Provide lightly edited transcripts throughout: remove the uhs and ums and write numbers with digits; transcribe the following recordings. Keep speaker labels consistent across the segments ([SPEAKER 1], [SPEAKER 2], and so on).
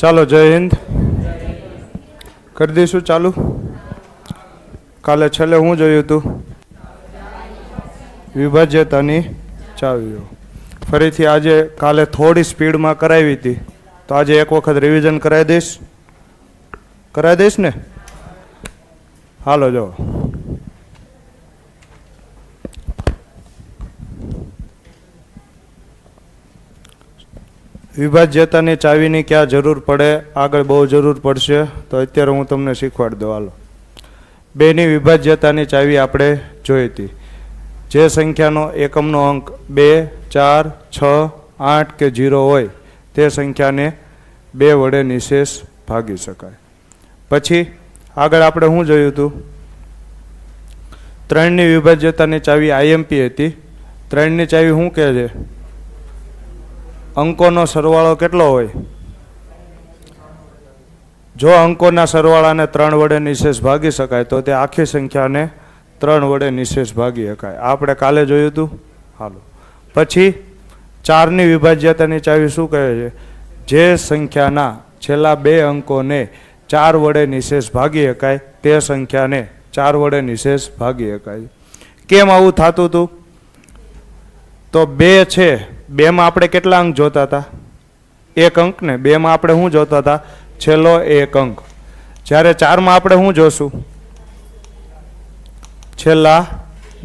[SPEAKER 1] ચાલો જય હિન્દ કરી દઈશું ચાલુ. કાલે છેલ્લે હું જોયું હતું વિભાજ્યતાની ચાવીઓ. ફરીથી આજે કાલે થોડી સ્પીડમાં કરાવી હતી તો આજે એક વખત રિવિઝન કરાવી દઈશ ને. હાલો જો વિભાજ્યતાની ચાવીની ક્યાં જરૂર પડે, આગળ બહુ જરૂર પડશે તો અત્યારે હું તમને શીખવાડી દઉં. હાલો, બેની વિભાજ્યતાની ચાવી આપણે જોઈ હતી. જે સંખ્યાનો એકમનો અંક 2, 4, 6, 8 કે 0 હોય તે સંખ્યાને 2 વડે નિશેષ ભાગી શકાય. પછી આગળ આપણે શું જોયું હતું? 3ની વિભાજ્યતાની ચાવી આઈએમપી હતી. 3ની ચાવી શું કહે છે? અંકોનો સરવાળો કેટલો હોય? જો અંકોના સરવાળાને 3 વડે નિશેષ ભાગી શકાય તો તે આખી સંખ્યાને 3 વડે નિશેષ ભાગી શકાય. આપણે કાલે જોયું હતું. હાલો, પછી 4ની વિભાજ્યતાની ચાવી શું કહે છે? જે સંખ્યાના છેલ્લા 2 અંકોને 4 વડે નિશેષ ભાગી શકાય તે સંખ્યાને 4 વડે નિશેષ ભાગી શકાય. કેમ આવું થતું હતું? તો 2 છે, 2માં આપણે કેટલા અંક જોતા હતા? 1 અંક ને. 2માં આપણે શું જોતા હતા? છેલ્લો 1 અંક. જ્યારે 4માં આપણે શું જોશું? છેલ્લા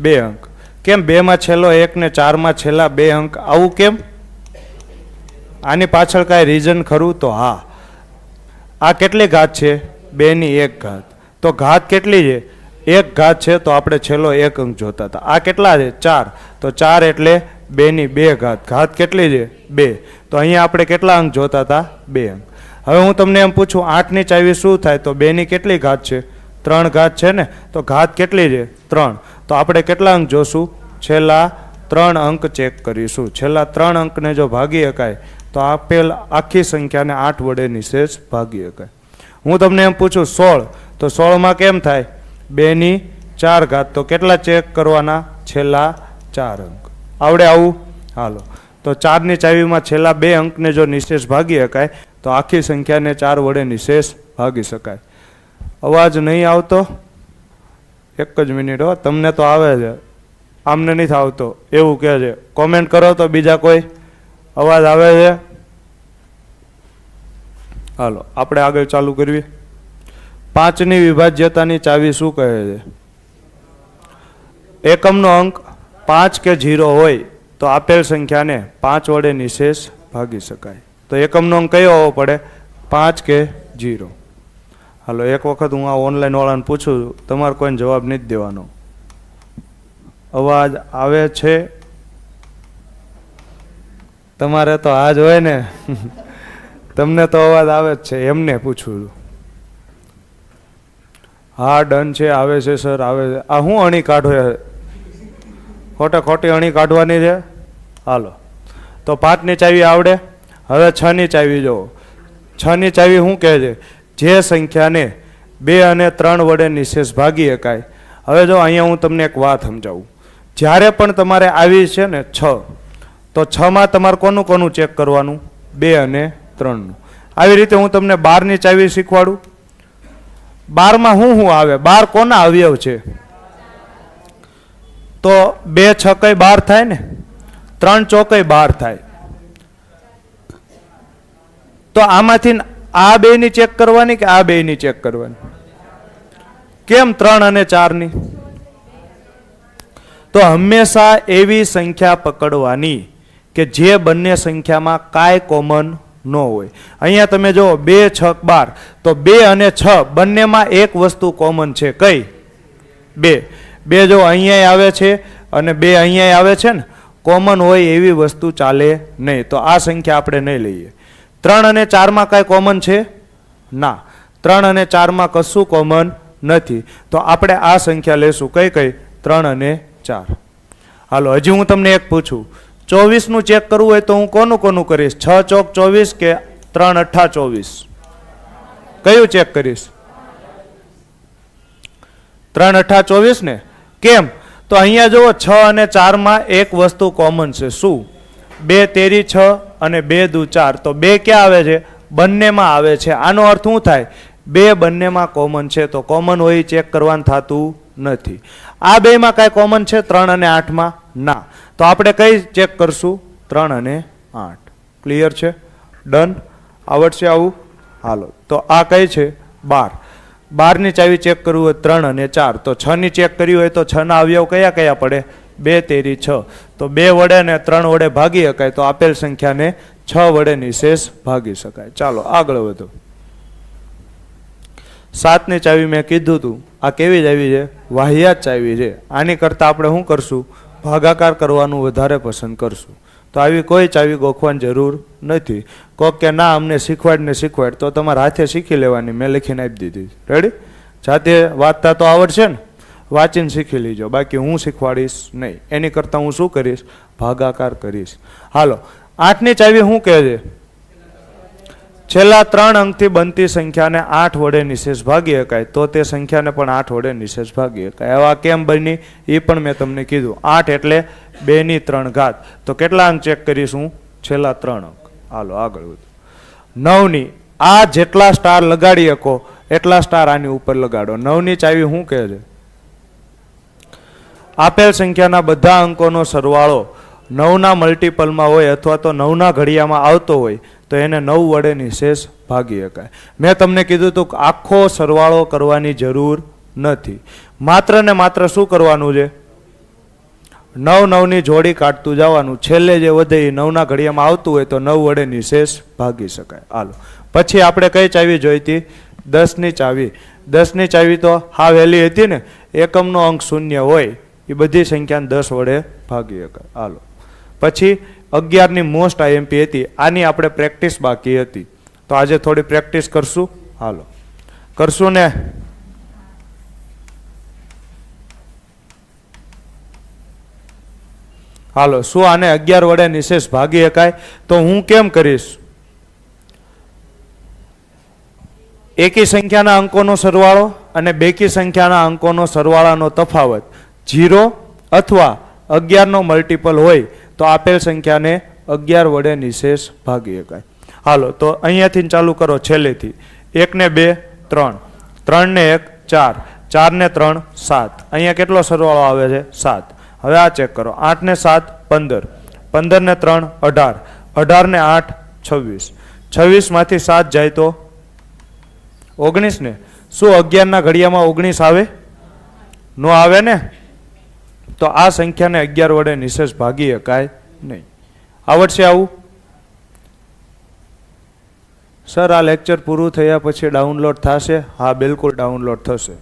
[SPEAKER 1] 2 અંક. કેમ 2માં છેલ્લો 1 ને 4માં છેલ્લા 2 અંક? આવું કેમ? આની પાછળ કાંઈ રીઝન ખરું? તો હા, આ કેટલી ઘાત છે? 2ની 1 ઘાત. તો ઘાત કેટલી છે? 1 ઘાત છે તો આપણે છેલ્લો 1 અંક જોતા હતા. આ કેટલા છે? 4. તો 4 એટલે 2ની 2 ઘાત. ઘાત કેટલી છે? 2. તો અહીંયા આપણે કેટલા અંક જોતા હતા? 2 અંક. હવે હું તમને એમ પૂછું 8ની ચાવી શું થાય? તો 2ની કેટલી ઘાત છે? 3 ઘાત છે ને. તો ઘાત કેટલી છે? 3. તો આપણે કેટલા અંક જોશું? છેલ્લા 3 અંક ચેક કરીશું. છેલ્લા 3 અંકને જો ભાગી શકાય તો આપેલ આખી સંખ્યાને 8 વડે નિશેષ ભાગી શકાય. હું તમને એમ પૂછું 16, તો 16માં કેમ થાય? 2ની 4 ઘાત. તો કેટલા ચેક કરવાના? છેલ્લા 4 અંક. આવડે આવું? હાલો, તો 4ની ચાવીમાં છેલ્લા 2 અંકને જો નિશેષ ભાગી શકાય તો આખી સંખ્યાને 4 વડે નિશેષ ભાગી શકાય. અવાજ નહીં આવતો? એક જ મિનિટ હો. તમને તો આવે છે, આમને નથી આવતો એવું કહે છે. કોમેન્ટ કરો તો બીજા કોઈ અવાજ આવે છે? હાલો, આપણે આગળ ચાલુ કરવી. 5ની વિભાજ્યતાની ચાવી શું કહે છે? એકમનો અંક 5 કે 0 હોય તો આપેલ સંખ્યાને 5 વડે નિશેષ ભાગી શકાય. તો એકમનો અંક કયો હોવો પડે? 5 કે 0. હાલો, એક વખત હું આ ઓનલાઈન વાળાને પૂછું, તમારે કોઈને જવાબ નથી દેવાનો. અવાજ આવે છે? તમારે તો આ જ હોય ને. તમને તો અવાજ આવે જ છે, એમને પૂછું છું. હા, ડન છે. આવે છે સર, આવે છે. આ હું અણી કાઢો? ખોટી અણી કાઢવાની છે. હાલો, તો 5ની ચાવી આવડે. હવે 6ની ચાવી જુઓ. 6ની ચાવી શું કહે છે? જે સંખ્યાને 2 અને 3 વડે નિશેષ ભાગી શકાય. હવે જો અહીંયા હું તમને એક વાત સમજાવું. જ્યારે પણ તમારે આવી છે ને 6, તો 6માં તમારે કોનું ચેક કરવાનું? 2 અને 3નું. આવી રીતે હું તમને 12ની ચાવી શીખવાડું. 12માં શું આવે? 12 કોના અવયવ છે? તો 2 છક્કઈ 12 થાય ને, 3 ચોકઈ 12 થાય. તો આમાંથી આ 2ની ચેક કરવાની કે આ 2ની ચેક કરવાની? કેમ 3 અને 4ની? તો હંમેશા એવી સંખ્યા પકડવાની કે જે બંને સંખ્યામાં કાંઈ કોમન ન હોય. અહીંયા તમે જો 2, 6, 12. તો 2 અને 6 બંનેમાં એક વસ્તુ કોમન છે. કઈ? 2. 2 જો અહીંયા આવે છે અને 2 અહીંયા આવે છે ને, કોમન હોય એવી વસ્તુ ચાલે નહીં. તો આ સંખ્યા આપણે નહીં લઈએ. 3 અને 4માં કાંઈ કોમન છે? ના, 3 અને 4માં કશું કોમન નથી. તો આપણે આ સંખ્યા લેશું. કઈ? 3 અને 4. હાલો, હજી હું તમને એક પૂછું. 24નું ચેક કરવું હોય તો હું કોનું કરીશ? 6 ચોક 24 કે 3 અઠ્ઠા 24? કયું ચેક કરીશ? 3 અઠ્ઠા 24 ને. કેમ? તો અહીંયા જુઓ 6 અને 4માં એક વસ્તુ કોમન છે. શું? 2 તેરી 6 અને 2 દુ 4. તો 2 ક્યાં આવે છે? બંનેમાં આવે છે. આનો અર્થ શું થાય? બે બંનેમાં કોમન છે, તો કોમન હોય ચેક કરવાનું થતું નથી. આ બેમાં કાંઈ કોમન છે 3 અને 8માં? ના. તો આપણે કઈ ચેક કરશું? 3 અને 8. ક્લિયર છે? ડન? આવડશે આવું? હાલો, તો આ કઈ છે? 12. 12ની ચાવી ચેક કરવું હોય 3 અને 4. તો 6ની ચેક કરવી હોય તો 6ના અવયવ કયા કયા પડે? 2 તેરી 6. તો 2 વડે ને 3 વડે ભાગી શકાય, તો આપેલ સંખ્યાને 6 વડે નિશેષ ભાગી શકાય. ચાલો આગળ વધો. 7ની ચાવી મેં કીધું હતું, આ કેવી ચાવી છે? વાહિયાત ચાવી છે. આની કરતાં આપણે શું કરશું? ભાગાકાર કરવાનું વધારે પસંદ કરશું. તો આવી કોઈ ચાવી ગોખવાની જરૂર નથી. કોક કે ના અમને શીખવાડ, તો તમારા હાથે શીખી લેવાની, મેં લખીને આપી દીધી. રેડી? જાતે વાંચતા તો આવડશે ને? વાંચીને શીખી લીજો, બાકી હું શીખવાડીશ નહીં. એની કરતાં હું શું કરીશ? ભાગાકાર કરીશ. હાલો, 8ની ચાવી શું કહે છે? છેલ્લા 3 અંકથી બનતી સંખ્યાને 8 વડે નિશેષ ભાગી શકાય, તો તે સંખ્યાને પણ 8 વડે નિશેષ ભાગી શકાય. આવા કેમ બની એ પણ મેં તમને કીધું. 8 એટલે 2 ની 3 ઘાત. તો કેટલા અંક ચેક કરીશું? છેલ્લા 3 અંક. હાલો આગળ વધો. 9ની આ જેટલા સ્ટાર લગાડી શકો એટલા સ્ટાર આની ઉપર લગાડો. 9ની ચાવી શું કહે છે? આપેલ સંખ્યાના બધા અંકોનો સરવાળો 9ના મલ્ટીપલમાં હોય અથવા તો 9ના ઘડિયામાં આવતો હોય તો એને 9 વડે નિશેષ ભાગી શકાય. મેં તમને કીધું હતું કે આખો સરવાળો કરવાની જરૂર નથી. માત્ર ને માત્ર શું કરવાનું છે? 9 9ની જોડી કાઢતું જવાનું. છેલ્લે જે વધે એ 9ના ઘડિયામાં આવતું હોય તો 9 વડે નિશેષ ભાગી શકાય. હાલો, પછી આપણે કઈ ચાવી જોઈતી? 10ની ચાવી. 10ની ચાવી તો હા વહેલી હતી ને, એકમનો અંક 0 હોય એ બધી સંખ્યાને 10 વડે ભાગી શકાય. હાલો, પછી 11ની મોસ્ટ આઈએમપી હતી. આની આપણે પ્રેક્ટિસ બાકી હતી, તો આજે થોડી પ્રેક્ટિસ કરશું. હાલો, કરશું ને? હાલો, શું આને 11 વડે નિશેષ ભાગી શકાય? તો હું કેમ કરીશ? એકી સંખ્યાના અંકોનો સરવાળો અને બેકી સંખ્યાના અંકોનો સરવાળાનો તફાવત 0 અથવા 11નો મલ્ટીપલ હોય તો આપેલ સંખ્યાને 11 વડે નિશેષ ભાગી શકાય. હાલો, તો અહીંયાથી ચાલુ કરો છેલ્લેથી. 1 ને 2 3, 3 ને 1 4, 4 ને 3 7. અહીંયા કેટલો સરવાળો આવે છે? 7. હવે આ ચેક કરો. 8 ને 7 15, 15 ને 3 18, 18 ને 8 26, 26 માંથી 7 જાય તો 19 ને. શું 11ના ઘડિયામાં 19 આવે? નો આવે ને. તો આ સંખ્યાને 11 વડે નિશેષ ભાગી શકાય નહીં. આવડશે આવું? સર આ લેક્ચર પૂરું થયા પછી ડાઉનલોડ થશે? હા બિલકુલ ડાઉનલોડ થશે.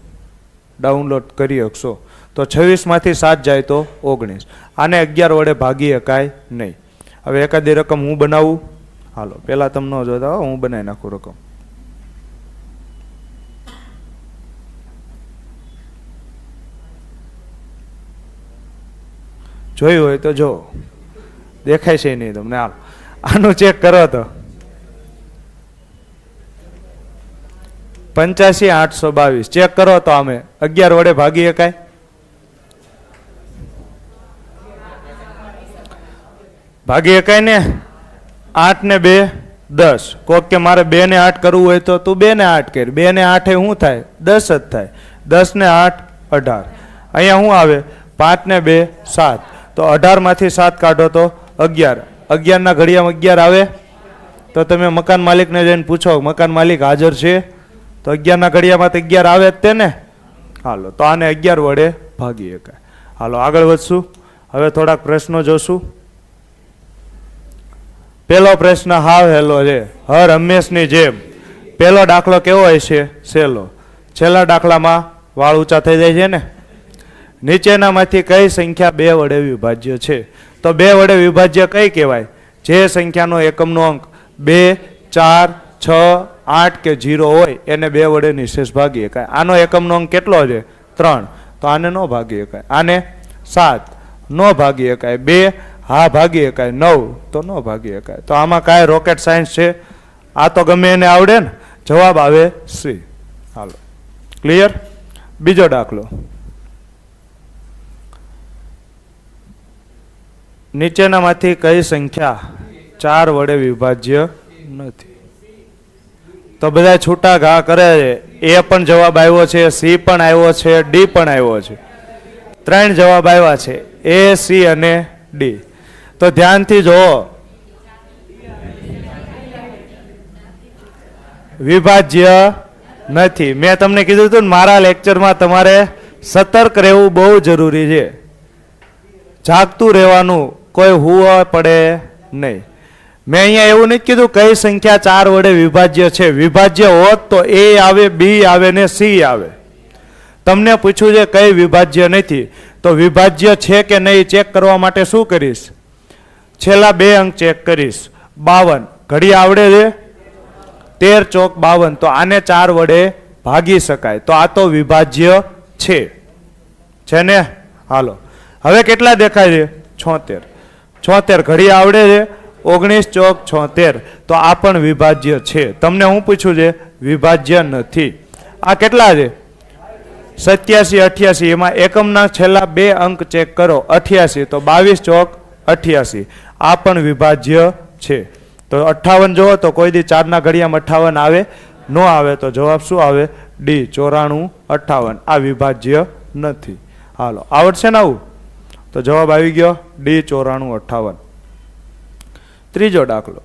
[SPEAKER 1] ડાઉનલોડ કરી શકશો. તો 26 માંથી 7 જાય તો 19. આને 11 વડે ભાગી શકાય નહીં. હવે એકાદી રકમ હું બનાવું. હાલો, પેલા તમને જોતા હું બનાવી નાખું રકમ. જોયું હોય તો જો, દેખાય છે નહીં તમને. હાલ, આનું ચેક કરો તો 85,822 ચેક કરો તો આમે 11 વડે ભાગી શકાય? ભાગી શકાય ને. 8 ને 2 10. કોક કે મારે 2 ને 8 કરવું હોય તો તું 2 ને 8 કર. 2 ને 8 એ શું થાય? 10 જ થાય. 10 ને 8 18. અહીંયા શું આવે? 5 ને 2 7. તો 18 માંથી 7 કાઢો તો 11. 11ના ઘડિયામાં 11 આવે? તો તમે મકાન માલિકને જઈને પૂછો, મકાન માલિક હાજર છે? તો 11ના ઘડિયામાં તો 11 આવે જ તે ને. હાલો, તો આને 11 વડે ભાગી શકાય. હાલો આગળ વધશું. હવે થોડાક પ્રશ્નો જોશું. પહેલો પ્રશ્ન હાવ હેલો છે. હર હંમેશની જેમ પહેલો દાખલો કેવો હોય છે? સહેલો. છેલ્લા દાખલામાં વાળ ઊંચા થઈ જાય છે ને. નીચેનામાંથી કઈ સંખ્યા 2 વડે વિભાજ્ય છે? તો 2 વડે વિભાજ્ય કઈ કહેવાય? જે સંખ્યાનો એકમનો અંક 2, 4, 6, 8 કે 0 હોય એને 2 વડે નિશેષ ભાગી શકાય. આનો એકમનો અંક કેટલો છે? 3. તો આને નો ભાગી શકાય. આને 7 નો ભાગી શકાય. 2 હા ભાગી શકાય. 9 તો નો ભાગી શકાય. તો આમાં કાંઈ રોકેટ સાયન્સ છે? આ તો ગમે એને આવડે ને. જવાબ આવે સી. હાલો, ક્લિયર? બીજો દાખલો. નીચેનામાંથી કઈ સંખ્યા 4 વડે વિભાજ્ય નથી? તો બધા છૂટા ઘા કરે છે. એ પણ જવાબ આવ્યો છે, સી પણ આવ્યો છે, ડી પણ આવ્યો છે. 3 જવાબ આવ્યા છે, એ, સી અને ડી. તો ધ્યાનથી જુઓ, વિભાજ્ય નથી. મેં તમને કીધું હતું ને મારા લેક્ચરમાં તમારે સતર્ક રહેવું બહુ જરૂરી છે. જાગતું રહેવાનું, કોઈ હુવા પડે નહીં. મેં અહીંયા એવું નથી કીધું કઈ સંખ્યા 4 વડે વિભાજ્ય છે. વિભાજ્ય હોત તો એ આવે, બી આવે ને સી આવે. તમને પૂછ્યું છે કઈ વિભાજ્ય નથી, તો વિભાજ્ય છે કે નહીં ચેક કરવા માટે શું કરીશ? છેલ્લા 2 અંક ચેક કરીશ. 52 ઘડી આવડે છે? 13 ચોક 52. તો આને 4 વડે ભાગી શકાય. તો આ તો વિભાજ્ય છે ને? હાલો, હવે કેટલા દેખાય છે? 76. 76 ઘડી આવડે છે? 19 ચોક 76. તો આ પણ વિભાજ્ય છે. તમને હું પૂછું છે? વિભાજ્ય નથી. આ કેટલા છે? 87, 88. એમાં એકમના છેલ્લા 2 અંક ચેક કરો. 88 તો 22 ચોક 88. આ પણ વિભાજ્ય છે. તો 58 જોવો તો કોઈ દી 4 ના ઘડિયામાં 58 આવે? નો આવે. તો જવાબ શું આવે? ડી, 94, 58. આ વિભાજ્ય નથી. હાલો, આવડશે ને આવું? તો જવાબ આવી ગયો ડી, 94, 58. ત્રીજો દાખલો.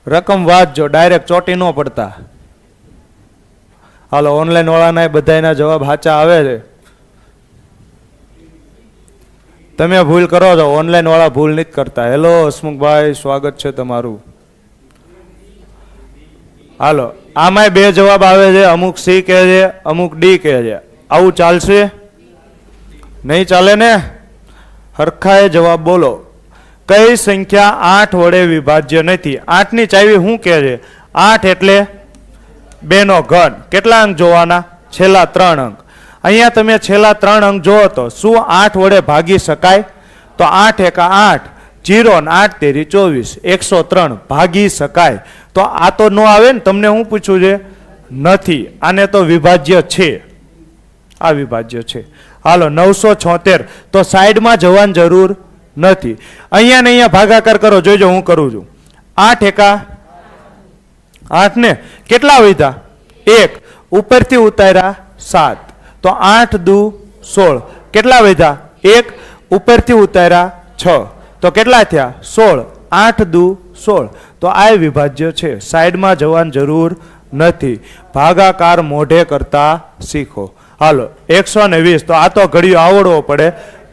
[SPEAKER 1] રકમ વાંચજો, ડાયરેક્ટ ચોટી ન પડતા. હાલો, ઓનલાઈન વાળાના બધાના જવાબ સાચા આવે છે. તમે ભૂલ કરો છો, ઓનલાઈન વાળા ભૂલ નથી કરતા. હેલો હસમુખભાઈ, સ્વાગત છે તમારું. હાલો, આમાંય 2 જવાબ આવે છે. અમુક સી કહે છે, અમુક ડી કહે છે. આવું ચાલશે? નહીં ચાલે ને? હરખાએ જવાબ બોલો. કઈ સંખ્યા 8 વડે વિભાજ્ય નથી? 8 ની ચાવી શું કહે છે? 8 એટલે 2 નો ઘન. કેટલા અંક જોવાના? છેલ્લા 3 અંક. અહીંયા તમે છેલ્લા 3 અંક જોવો તો શું 8 વડે ભાગી શકાય? તો 8 એકા 8, 0 ને 8 તેરી 24, 103 ભાગી શકાય. તો આ તો નો આવે ને. તમને હું પૂછું છે? નથી. આને તો વિભાજ્ય છે. આ વિભાજ્ય છે. હાલો, 976. તો સાઈડમાં જવાની જરૂર નથી. અહીંયા ને અહીંયા ભાગાકાર કરો. જોઈજો હું કરું છું. 8 એકા 8 ને કેટલા વધ્યા? 1. ઉપરથી ઉતાર્યા 7. તો 8 દુ 16. કેટલા વધ્યા? 1. ઉપરથી ઉતાર્યા 6. તો કેટલા થયા? 16. 8 દુ 16. તો આ વિભાજ્ય છે. સાઈડમાં જવાની જરૂર નથી. ભાગાકાર મોઢે કરતા શીખો. હાલો, 120. તો આ તો ઘડિયો આવડવો પડે.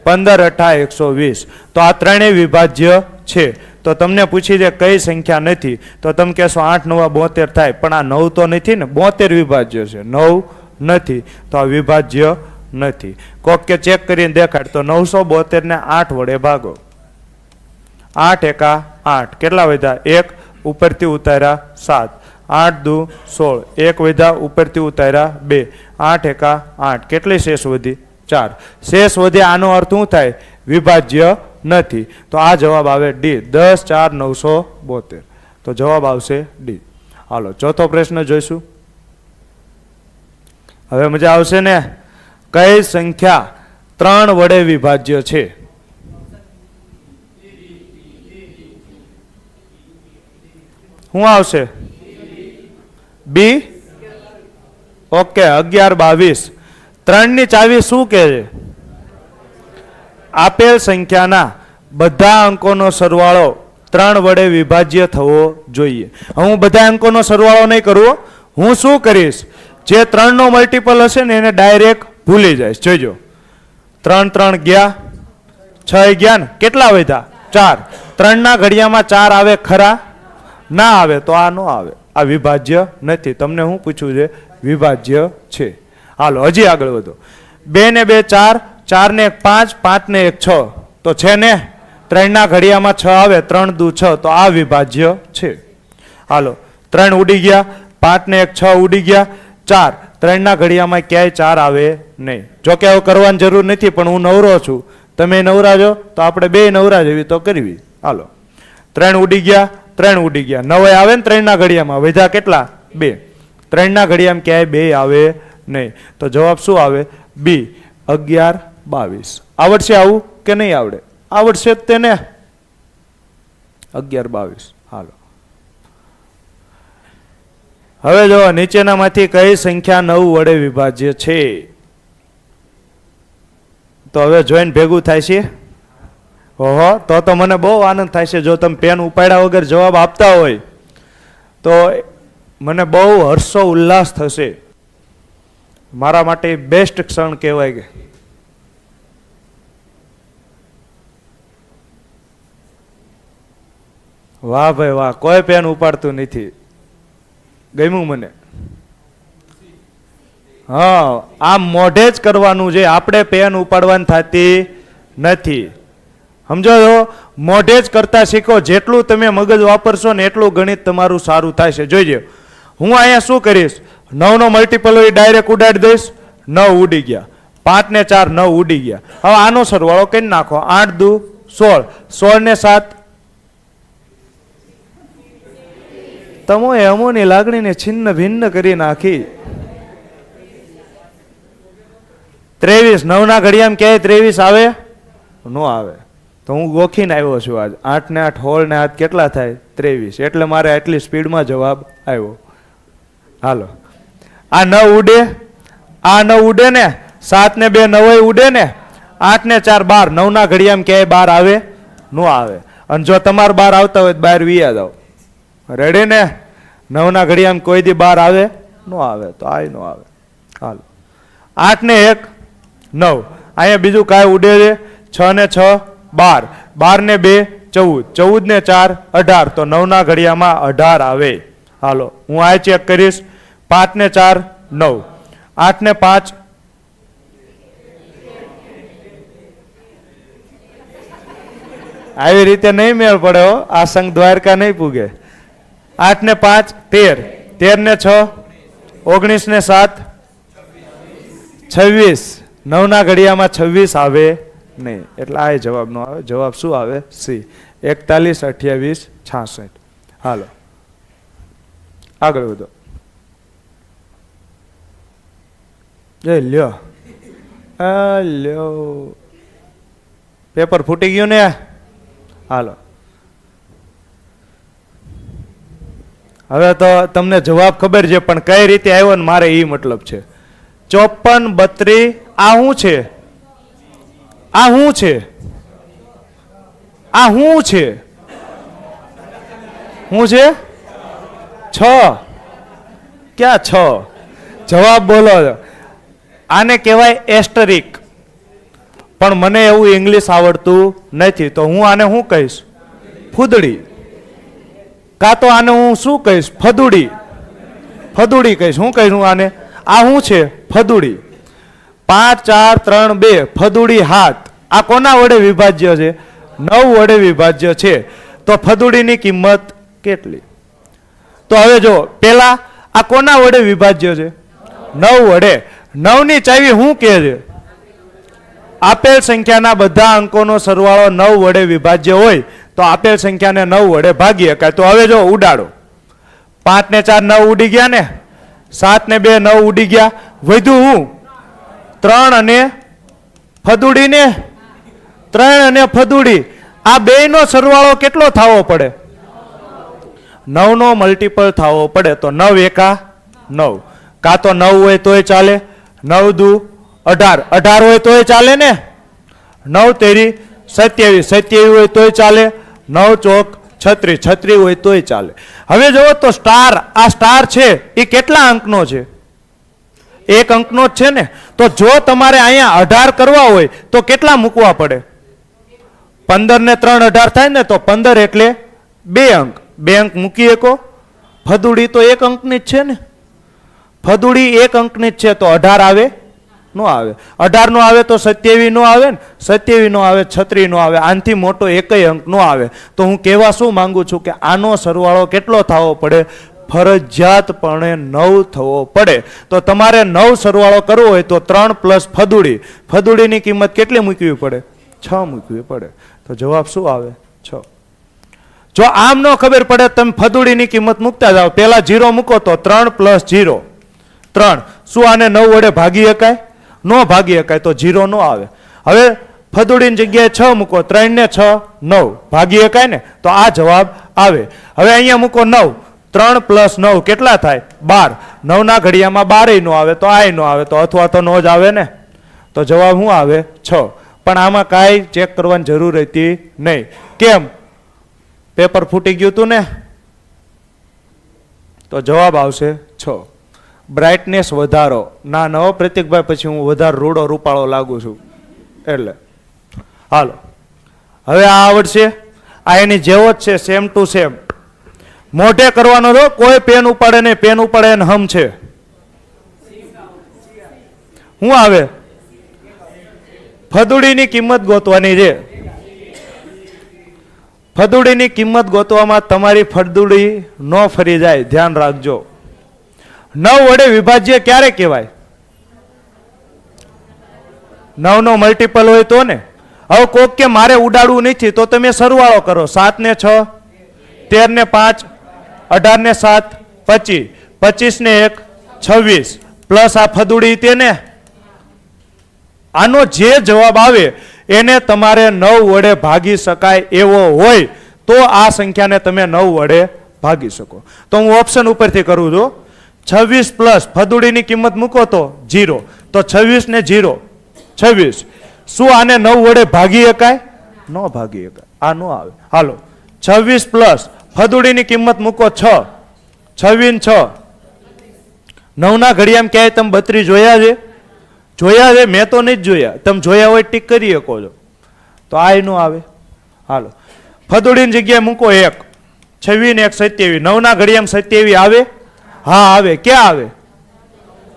[SPEAKER 1] 15 8 120. તો આ ત્રણેય વિભાજ્ય છે. તો તમને પૂછી દે કઈ સંખ્યા નથી, તો તમે કહેશો 8 9 72 થાય. પણ આ 9 તો નથી ને. 72 વિભાજ્ય છે, 9 નથી. તો આ વિભાજ્ય નથી. કોક કે ચેક કરીને દેખાડ. તો 972 ને 8 વડે ભાગો. 8 એકા 8. કેટલા વધ્યા? 1. ઉપરથી ઉતાર્યા 7. 8 દુ 16. 1 વધ્યા. ઉપરથી ઉતાર્યા 2. 8 એકા 8. કેટલી શેષ વધી? 4. શેષ વધે. આનો અર્થ શું થાય? વિભાજ્ય નથી. તો આ જવાબ આવે ડી, 10 4 972. તો જવાબ આવશે ડી. હાલો, ચોથો પ્રશ્ન જોઈશું. હવે મજા આવશે ને? કઈ સંખ્યા 3 વડે વિભાજ્ય છે? શું આવશે? બી. ઓકે, 11 22. 3 ની ચાવી શું કહે છે? આપેલ સંખ્યાના બધા અંકોનો સરવાળો 3 વડે વિભાજ્ય થવો જોઈએ. હું બધા અંકોનો સરવાળો નહીં કરું. હું શું કરીશ? જે 3 નો મલ્ટીપલ હશે ને એને ડાયરેક્ટ ભૂલી જઈશ. જોઈજો, 3 3 ગયા, 6 ગયા ને કેટલા વધ્યા? 4. 3 ના ઘડિયામાં 4 આવે ખરા? ના આવે. તો આ નો આવે. આ વિભાજ્ય નથી. તમને હું પૂછું છે? વિભાજ્ય છે. હાલો, હજી આગળ વધો. 2 ને 2 4, 4 ને 1 5, 5 ને 1 6. તો છે ને? 3 ના ઘડિયામાં 6 આવે. 3 દુ 6. તો આ વિભાજ્ય છે. હાલો, 3 ઉડી ગયા. 5 ને 1 6 ઉડી ગયા. 4. 3 ના ઘડિયામાં ક્યાંય 4 આવે નહીં. જો કે હવે કરવાની જરૂર નથી, પણ હું નવરો છું, તમે નવરા છો, તો આપણે બે નવરા જેવી તો કરવી. હાલો, 3 ઉડી ગયા. 3 ઉડી ગયા. 9 આવે ને 3 ના ઘડિયામાં. વધ્યા કેટલા? 2. 3 ના ઘડિયામાં ક્યાંય 2 આવે નહીં. તો જવાબ શું આવે? બી, 11 22. આવડશે આવું કે નહીં આવડે? આવડશે જ તેને. 11 22. હાલો, હવે જો નીચેનામાંથી કઈ સંખ્યા 9 વડે વિભાજ્ય છે? તો હવે જોઈને ભેગું થાય છે. ઓહો, તો મને બહુ આનંદ થાય છે. જો તમે પેન ઉપાડ્યા વગર જવાબ આપતા હોય તો મને બહુ હર્ષો ઉલ્લાસ થશે. મારા માટે બેસ્ટ ક્ષણ કહેવાય કે વાહ ભાઈ વાહ, કોઈ પેન ઉપાડતું નથી. ગમ્યું મને. હા, આ મોઢે જ કરવાનું છે, આપણે પેન ઉપાડવાની થતી નથી. સમજો છો? મોઢે જ કરતા શીખો. જેટલું તમે મગજ વાપરશો ને એટલું ગણિત તમારું સારું થાય છે. જોઈજો, હું અહીંયા શું કરીશ, 9 નો મલ્ટીપલ હોય ડાયરેક્ટ ઉડાડી દઈશ. 9 ઉડી ગયા. 5 ને 4 9 ઉડી ગયા. હવે આનો સરવાળો કરી નાખો. 8 દુ 16, 16 ને 7 તમોએ અમોની લાગણીને છિન્ન ભિન્ન કરી નાખી. 23 9 ના ઘડિયામાં ક્યાંય 23 આવે ન આવે. તો હું ગોખીને આવ્યો છું આજ. 8 ને 8 16 ને 8 કેટલા થાય? 23. એટલે મારે આટલી સ્પીડમાં જવાબ આવ્યો. હાલો, આ 9 ઉડે, આ 9 ઉડે ને, 7 ને 2 9 ઉડે ને, 8 ને 4 12. 9 ના ઘડિયામાં ક્યાંય 12 આવે ન આવે. અને જો તમારે 12 આવતા હોય તો બહાર વિયા જાઓ. રેડી ને? 9 ના ઘડિયામાં કોઈ દી 12 આવે ન આવે તો આ ન આવે. હાલો, 8 ને 1 9. અહીંયા બીજું કાંઈ ઉડે છે? 6 ને 6 12, 12 ને 2 14, 14 ને 4 18. તો 9 ના ઘડિયામાં 18 આવે. હાલો, હું આ ચેક કરીશ. 5 ને 4 9, 8 ને 5 આવી રીતે નહીં મેળ પડે હો. આ સંઘ દ્વારકા નહીં પૂગે. 8 ને 5 13, 13 ને 6 19 ને 7 26. 9 ના ઘડિયામાં 26 આવે નહીં. એટલે આ જવાબ નો આવે. જવાબ શું આવે? સી, 41 28 66. હાલો, આગળ વધો. લ્યો લ્યો, પેપર ફૂટી ગયું ને. હાલો, હવે તો તમને જવાબ ખબર છે, પણ કઈ રીતે આવ્યો ને મારે એ મતલબ છે. 54 32. આ શું છે? આ શું છે? આ શું છે? શું છે? 6. ક્યાં 6? જવાબ બોલો. આને કહેવાય એસ્ટરિક. પણ મને એવું ઇંગ્લિશ આવડતું નથી, તો હું આને શું કહીશ? ફૂદડી. કાં તો આને હું શું કહીશ? ફદુડી. ફદુડી કહીશ. શું કહીશ હું આને? આ શું છે? ફદુડી. 5 4 3 2 ફદુડી 7. આ કોના વડે વિભાજ્ય છે? 9 વડે વિભાજ્ય છે. તો ફદુડીની કિંમત કેટલી? તો હવે જો પેલા આ કોના વડે વિભાજ્ય છે? 9 વડે. 9 ની ચાવી શું કહે છે? આપેલ સંખ્યાના બધા અંકોનો સરવાળો 9 વડે વિભાજ્ય હોય તો આપેલ સંખ્યાને 9 વડે ભાગી શકાય. તો હવે જો ઉડાડો. 5 ને 4 9 ઉડી ગયા ને, 7 ને 2 9 ઉડી ગયા. વધ્યું હું 3 અને ફદુડી ને. 3 અને ફદુડી, આ બે નો સરવાળો કેટલો થવો પડે? 9 નો મલ્ટીપલ થવો પડે. તો 9 એકા 9. કાં તો 9 હોય તોય ચાલે, 9 દુ 18, 18 હોય તોય ચાલે ને, 9 તેરી 27, 27 હોય તોય ચાલે, 9 ચોક 36, 36 હોય તોય ચાલે. હવે જુઓ તો સ્ટાર, આ સ્ટાર છે એ કેટલા અંકનો છે? 1 અંકનો જ છે ને. તો જો તમારે અહીંયા 18 કરવા હોય તો કેટલા મૂકવા પડે? 15 ને 3 18 થાય ને, તો 15 એટલે 2 અંક. 2 અંક મૂકી શકો. ફદુડી તો 1 અંકની જ છે ને. ફદુડી 1 અંકની જ છે, તો 18 આવે નો આવે. 18 નો આવે તો 27 નો આવે ને, 27 નો આવે 36 નો આવે. આનાથી મોટો એકય અંક નો આવે. તો હું કહેવા શું માંગુ છું કે આનો સરવાળો કેટલો થવો પડે? ફરજિયાતપણે 9 થવો પડે. તો તમારે 9 સરવાળો કરવો હોય તો 3 પ્લસ ફદુડી. ફદુડીની કિંમત કેટલી મૂકવી પડે? 6 મૂકવી પડે. તો જવાબ શું આવે? 6. જો આમ ન ખબર પડે, તમે ફદુડીની કિંમત મૂકતા જાઓ. પેલા 0 મૂકો તો 3 પ્લસ 0 3. શું આને 9 વડે ભાગી શકાય? નો ભાગી શકાય, તો 0 નો આવે. હવે ફદુડીની જગ્યાએ 6 મૂકો. 3 ને 6 9 ભાગી શકાય ને, તો આ જવાબ આવે. હવે અહીંયા મૂકો 9, 3 + 9 કેટલા થાય? 12. 9 ના ઘડિયામાં 12 નો આવે તો આ નો આવે તો અથવા તો નો જ આવે ને. તો જવાબ શું આવે? 6. પણ આમાં કાંઈ ચેક કરવાની જરૂર હતી નહીં. કેમ? પેપર ફૂટી ગયું હતું ને. તો જવાબ આવશે 6. બ્રાઇટનેસ વધારો. ના નવો પ્રતિકભાઈ, પછી હું વધારે રૂડો રૂપાળો લાગુ છું એટલે. હાલો, હવે આ આવડશે. આ એની જેવો જ છે, સેમ ટુ સેમ. મોઢે કરવાનો તો કોઈ પેન ઉપાડે નહીં, પેન ઉપાડે એને હમ છે. શું આવે? ફદુડીની કિંમત ગોતવાની છે. ફદુડીની કિંમત ગોતવામાં તમારી ફદુડી ન ફરી જાય, ધ્યાન રાખજો. 9 વડે વિભાજ્ય ક્યારે કહેવાય? 9 નો મલ્ટીપલ હોય તો ને. હવે કોક કે મારે ઉડાડવું નથી, તો તમે સરવાળો કરો. 7 ને 6, 13 ને 5, 18 ને 7, 25, 25 ને 1, 26 પ્લસ આ ફદુડી તેને. આનો જે જવાબ આવે એને તમારે 9 વડે ભાગી શકાય એવો હોય તો આ સંખ્યાને તમે 9 વડે ભાગી શકો. તો હું ઓપ્શન ઉપરથી કરું છું. 26 પ્લસ ફદુડીની કિંમત મૂકો તો 0. તો 26 ને 0, 26. શું આને 9 વડે ભાગી શકાય? ન ભાગી શકાય, આ નો આવે. હાલો, 26 પ્લસ ફદુડીની કિંમત મૂકો 6. 26 ને 6, 9 ના ઘડિયામાં ક્યાંય તમે 32 જોયા છે? જોયા છે? મેં તો નહીં જ જોયા. તમે જોયા હોય ટીક કરી શકો છો. તો આ નો આવે. હાલો, ફદુડીની જગ્યાએ મૂકો 1. 26 ને 1, 27. 9 ના ઘડિયામાં 27 આવે? હા આવે. ક્યાં આવે?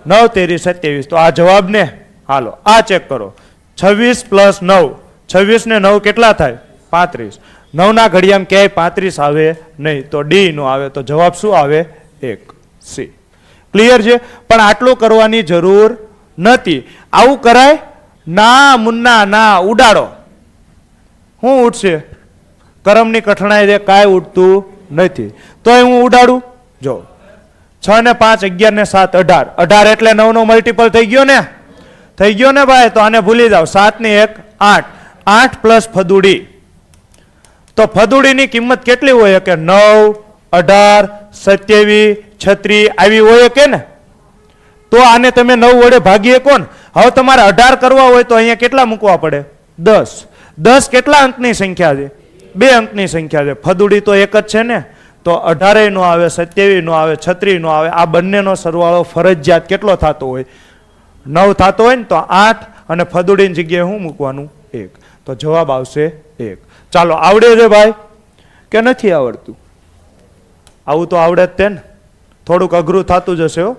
[SPEAKER 1] 9 તેરી 27. તો આ જવાબ ને. હાલો, આ ચેક કરો. 26 પ્લસ 9, 26 ને 9 કેટલા થાય? 35. 9 ના ઘડિયામાં ક્યાંય 35 આવે નહીં, તો ડી નો આવે. તો જવાબ શું આવે? 1 સી. ક્લિયર છે? પણ આટલું કરવાની જરૂર નથી. આવું કરાય? ના મુન્ના ના, ઉડાડો. શું ઉઠશે? કરમની કઠણાઈ રે, કાંઈ ઉઠતું નથી. તો હું ઉડાડું. જો 6 ને 5, 11 ને 7, 18. 18 એટલે 9 નો મલ્ટીપલ થઈ ગયો ને. થઈ ગયો ને ભાઈ. તો આને ભૂલી જાઓ. 7 ને 1, 8. 8 પ્લસ ફદુડી. તો ફદુડીની કિંમત કેટલી હોય કે 9, 18, 27, 36 આવી હોય કે ને. તો આને તમે 9 વડે ભાગી શકો ને. હવે તમારે 18 કરવા હોય તો અહીંયા કેટલા મૂકવા પડે? 10. 10 કેટલા અંકની સંખ્યા છે? 2 અંકની સંખ્યા છે. ફદુડી તો એક જ છે ને. તો 18 નો આવે, 27 નો આવે, 36 નો આવે. આ બંનેનો સરવાળો ફરજિયાત કેટલો થતો હોય? 9 થતો હોય ને. તો 8 અને ફદુડીની જગ્યાએ શું મૂકવાનું? 1. તો જવાબ આવશે 1. ચાલો, આવડે છે ભાઈ કે નથી આવડતું? આવું તો આવડે જ તે ને. થોડુંક અઘરું થતું જશે હો.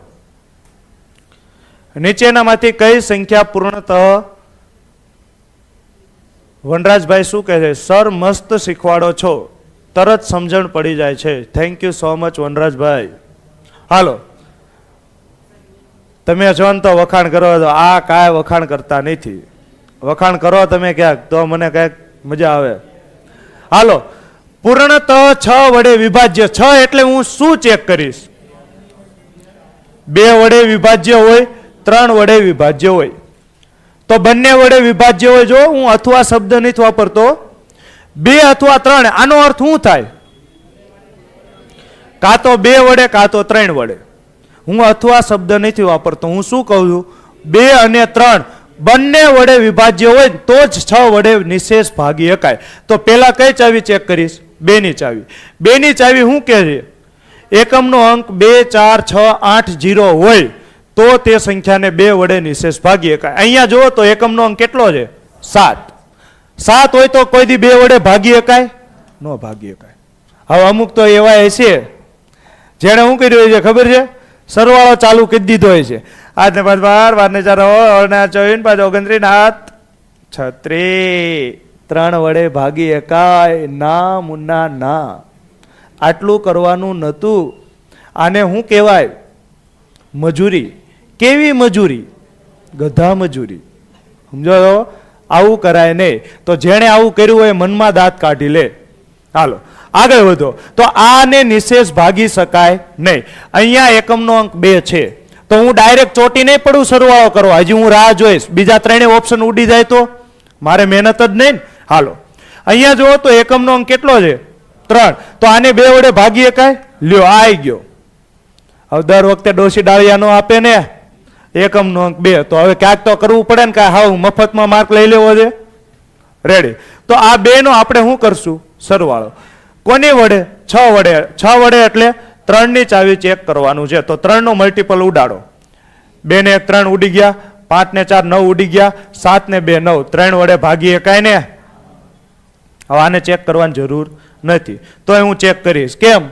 [SPEAKER 1] નીચેનામાંથી કઈ સંખ્યા પૂર્ણતઃ? વનરાજભાઈ શું કહે છે? સર મસ્ત શીખવાડો છો, તરત સમજણ પડી જાય છે. Thank you so much વનરાજભાઈ. હાલો, તમે છો ને તો વખાણ કરો. તો આ કાંઈ વખાણ કરતા નથી. વખાણ કરો તમે ક્યાંક તો મને ક્યાંક મજા આવે. હાલો, પૂર્ણતઃ 6 વડે વિભાજ્ય. 6 એટલે હું શું ચેક કરીશ? 2 વડે વિભાજ્ય હોય, 3 વડે વિભાજ્ય હોય. તો બંને વડે વિભાજ્ય હોય. જો હું અથવા શબ્દ નથી વાપરતો, 2 અથવા 3. આનો અર્થ શું થાય? કાં તો 2 વડે કાં તો 3 વડે. હું અથવા શબ્દ નથી વાપરતો. હું શું કહું છું? 2 અને 3 બંને વડે વિભાજ્ય હોય તો જ 6 વડે નિશેષ ભાગી શકાય. તો પેલા કઈ ચાવી ચેક કરીશ? 2 ની ચાવી. 2 ની ચાવી શું કહે છે? એકમનો અંક 2, 4, 6, 8, 0 હોય તો તે સંખ્યાને 2 વડે નિશેષ ભાગી શકાય. અહીંયા જુઓ તો એકમનો અંક કેટલો છે? 7. 7 હોય તો કોઈ દી 2 વડે ભાગી શકાય? ન ભાગી શકાય. હવે અમુક તો એવા હશે જેણે શું કર્યું છે ખબર છે? સરવાળો ચાલુ કરી દીધો હોય છે. 8 ને 5, 12, 12 ને 4, 24, 5, 36, 3 વડે ભાગી શકાય? ના મુન્ના ના. આટલું કરવાનું નહોતું. આને શું કહેવાય? મજૂરી. કેવી મજૂરી? ગધા મજૂરી. સમજો? આવું કરાય નહીં. તો જેણે આવું કર્યું હોય મનમાં દાંત કાઢી લે. હાલો આગળ વધો. તો આને નિશેષ ભાગી શકાય નહીં. અહીંયા એકમનો અંક 2 છે તો હું ડાયરેક્ટ ચોટી નહીં પડું સરવાળો કરવા. હજી હું રાહ જોઈશ. બીજા 3 ઓપ્શન ઉડી જાય તો મારે મહેનત જ નહીં ને. હાલો, અહીંયા જુઓ તો એકમનો અંક કેટલો છે? 3. તો આને 2 વડે ભાગી શકાય? લ્યો આઈ ગયો. હવે દર વખતે ડોસી ડાળિયા નો આપે ને, એકમનો અંક 2, તો હવે ક્યાંક તો કરવું પડે ને, કાંઈ હાવ મફતમાં માર્ક લઈ લેવો છે. રેડી. તો આ 2 નો આપણે શું કરશું? સરવાળો. કોની વડે? 6 વડે. 6 વડે એટલે 3 ની ચાવી ચેક કરવાનું છે. તો 3 નો મલ્ટીપલ ઉડાડો. 2 ને 1 3 ઉડી ગયા, 5 ને 4 9 ઉડી ગયા, 7 ને 2 9, 3 વડે ભાગી એકાય ને. હવે આને ચેક કરવાની જરૂર નથી, તો હું ચેક કરીશ. કેમ?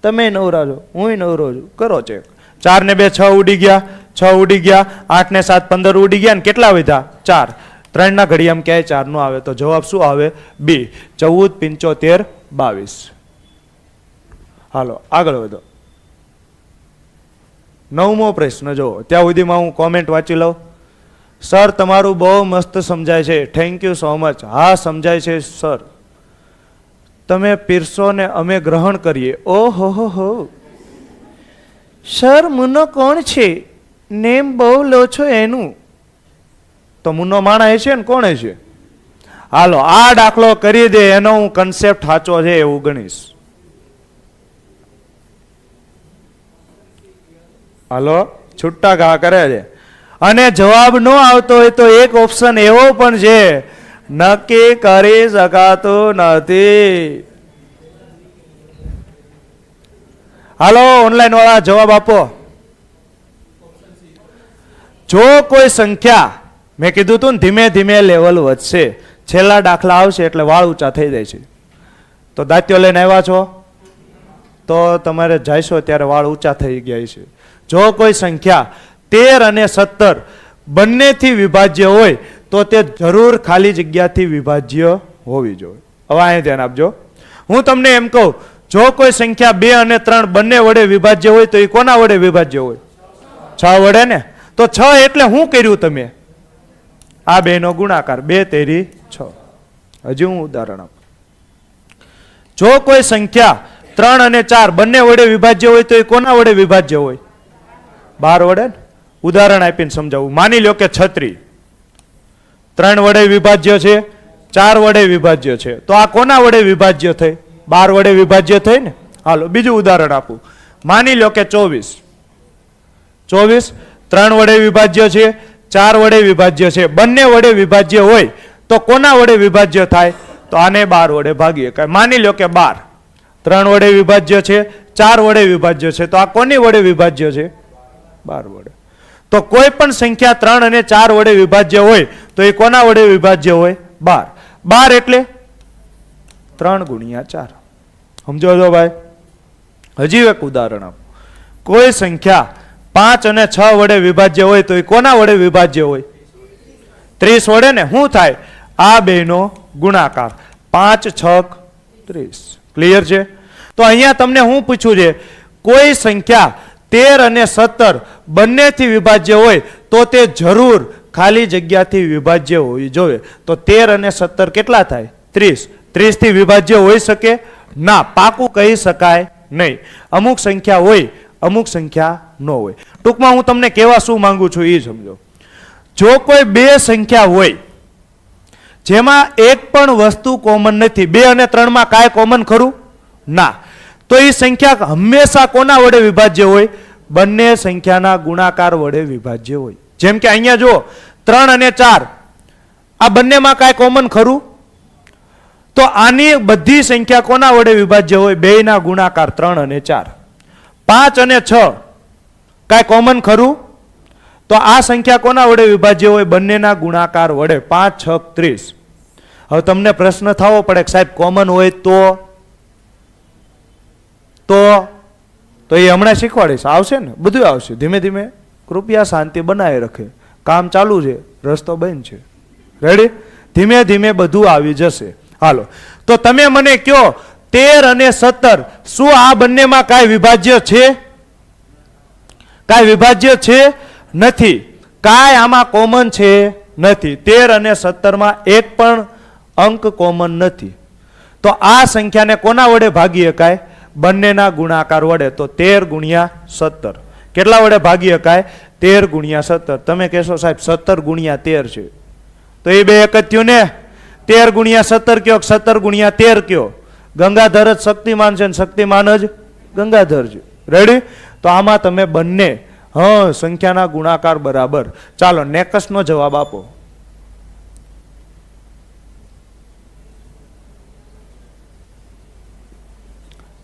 [SPEAKER 1] તમે નવરા છો, હું નવરો છું, કરો ચેક. 4 ને 2 6 ઉડી ગયા, 6 ઉડી ગયા, 8 ને 7 15 ઉડી ગયા, ને કેટલા વધ્યા? 4. 3 ના ઘડિયામાં ક્યાંય 4 નો આવે, તો જવાબ શું આવે? B. 14 75 22. હાલો આગળ વધો. 9મો પ્રશ્ન જો. ત્યાં સુધીમાં હું કોમેન્ટ વાંચી લઉં. સર તમારું બહુ મસ્ત સમજાય છે, થેન્ક યુ સો મચ. હા સમજાય છે સર, તમે પીરસો ને અમે ગ્રહણ કરીએ. ઓહો હો સર, મુન્નો કોણ છે? નેમ બહુ લો છો એનું. તો મુન્નો માણા છે ને, કોણ છે? હાલો આ દાખલો કરી દે, એનો હું કન્સેપ્ટ સાચો છે એવું ગણીશ. હાલો છૂટા ઘા કરે છે. અને જવાબ ન આવતો હોય તો એક ઓપ્શન એવો પણ છે, નક્કી કરી શકાતું નથી. હાલો ઓનલાઈન વાળા જવાબ આપો. જો કોઈ સંખ્યા, મેં કીધું તું ને ધીમે ધીમે લેવલ વધશે, છેલ્લા દાખલા આવશે એટલે વાળ ઊંચા થઈ જાય છે. તો દાંતીઓ લઈને આવ્યા છો તો તમારે જાયશો ત્યારે વાળ ઊંચા થઈ ગયા છે. જો કોઈ સંખ્યા 13 અને 17 બંનેથી વિભાજ્ય હોય તો તે જરૂર ખાલી જગ્યાથી વિભાજ્ય હોવી જોઈએ. હવે અહીં ધ્યાન આપજો. હું તમને એમ કહું, જો કોઈ સંખ્યા 2 અને 3 બંને વડે વિભાજ્ય હોય તો એ કોના વડે વિભાજ્ય હોય? 6 વડે ને. તો 6 એટલે શું કર્યું તમે? આ 2 નો ગુણાકાર, 2 તેરી 6. હજી હું ઉદાહરણ આપું. જો કોઈ સંખ્યા 3 અને 4 બંને વડે વિભાજ્ય હોય તો એ કોના વડે વિભાજ્ય હોય? 12 વડે. ઉદાહરણ આપીને સમજાવું. માની લો કે છત્રી 3 વડે વિભાજ્ય છે, 4 વડે વિભાજ્ય છે, તો આ કોના વડે વિભાજ્ય થઈ? 12 વડે વિભાજ્ય થઈ ને. હાલો બીજું ઉદાહરણ આપું. માની લો કે 24 3 વડે વિભાજ્ય છે, 4 વડે વિભાજ્ય છે, બંને વડે વિભાજ્ય હોય તો કોના વડે વિભાજ્ય થાય? તો આને 12 વડે ભાગીએ. માની લો કે 12 3 વડે વિભાજ્ય છે, 4 વડે વિભાજ્ય છે, તો આ કોની વડે વિભાજ્ય છે? 12 વડે. તો કોઈ પણ સંખ્યા 3 અને 4 વડે વિભાજ્ય હોય તો એ કોના વડે વિભાજ્ય હોય? 12. 12 એટલે 3 ગુણ્યા 4. સમજો છો ભાઈ? હજી એક ઉદાહરણ આપો. કોઈ સંખ્યા 5 અને 6 વડે વિભાજ્ય હોય તો એ કોના વડે વિભાજ્ય હોય? 30 વડે ને. શું થાય? આ 2 નો ગુણાકાર, 5 6 30. ક્લિયર છે? તો અહીંયા તમને હું પૂછ્યું છે, કોઈ સંખ્યા 13 અને 17 બંનેથી વિભાજ્ય હોય તો તે જરૂર ખાલી જગ્યાથી વિભાજ્ય હોવી જોઈએ. તો 13 અને 17 કેટલા થાય? 30. 30 થી વિભાજ્ય હોઈ શકે ના, પાકું કહી શકાય નહીં. અમુક સંખ્યા હોય, અમુક સંખ્યા ન હોય. ટૂંકમાં હું તમને કહેવા શું માંગુ છું એ સમજો. જો કોઈ 2 સંખ્યા હોય જેમાં એક પણ વસ્તુ કોમન નથી, 2 અને 3 માં કાંઈ કોમન ખરું? ના. તો એ સંખ્યા હંમેશા કોના વડે વિભાજ્ય હોય? બંને સંખ્યાના ગુણાકાર વડે વિભાજ્ય હોય. જેમ કે અહીંયા જો 3 અને 4 આ બંનેમાં કાંઈ કોમન ખરું? તો આની બધી સંખ્યા કોના વડે વિભાજ્ય હોય? બેયના ગુણાકાર 3 અને 4. 5 અને 6 કાંઈ કોમન ખરું? તો આ સંખ્યા કોના વડે વિભાજ્ય હોય? બંનેના ગુણાકાર વડે. 5 6 30. હવે તમને પ્રશ્ન થવો પડે કે સાહેબ કોમન હોય તો એ હમણાં શીખવાડીશ. આવશે ને, બધું આવશે ધીમે ધીમે. કૃપયા શાંતિ બનાવી રાખે, કામ ચાલુ છે, રસ્તો બંધ છે. રેડી? ધીમે ધીમે બધું આવી જશે. હાલો તો તમે મને કહો 13 અને 17 શું આ બંનેમાં કાંઈ વિભાજ્ય છે? કાંઈ વિભાજ્ય છે નથી. કાંઈ આમાં કોમન છે નથી. 13 અને 17 માં એક પણ અંક કોમન નથી. તો આ સંખ્યાને કોના વડે ભાગી શકાય? બંનેના ગુણાકાર વડે. તો 13 ગુણ્યા 17 કેટલા વડે ભાગી શકાય? 13 ગુણ્યા 17. તમે કહેશો સાહેબ 17 ગુણ્યા 13 છે, તો એ બે એક જ થયું ને. 13 ગુણ્યા 17 કયો, 17 ગુણ્યા 13 કયો. ગંગાધર જ શક્તિમાન છે ને શક્તિમાન જ ગંગાધરજી. રેડી? તો આમાં તમે બંને સંખ્યાના ગુણાકાર બરાબર. ચાલો નેક્સ્ટ નો જવાબ આપો.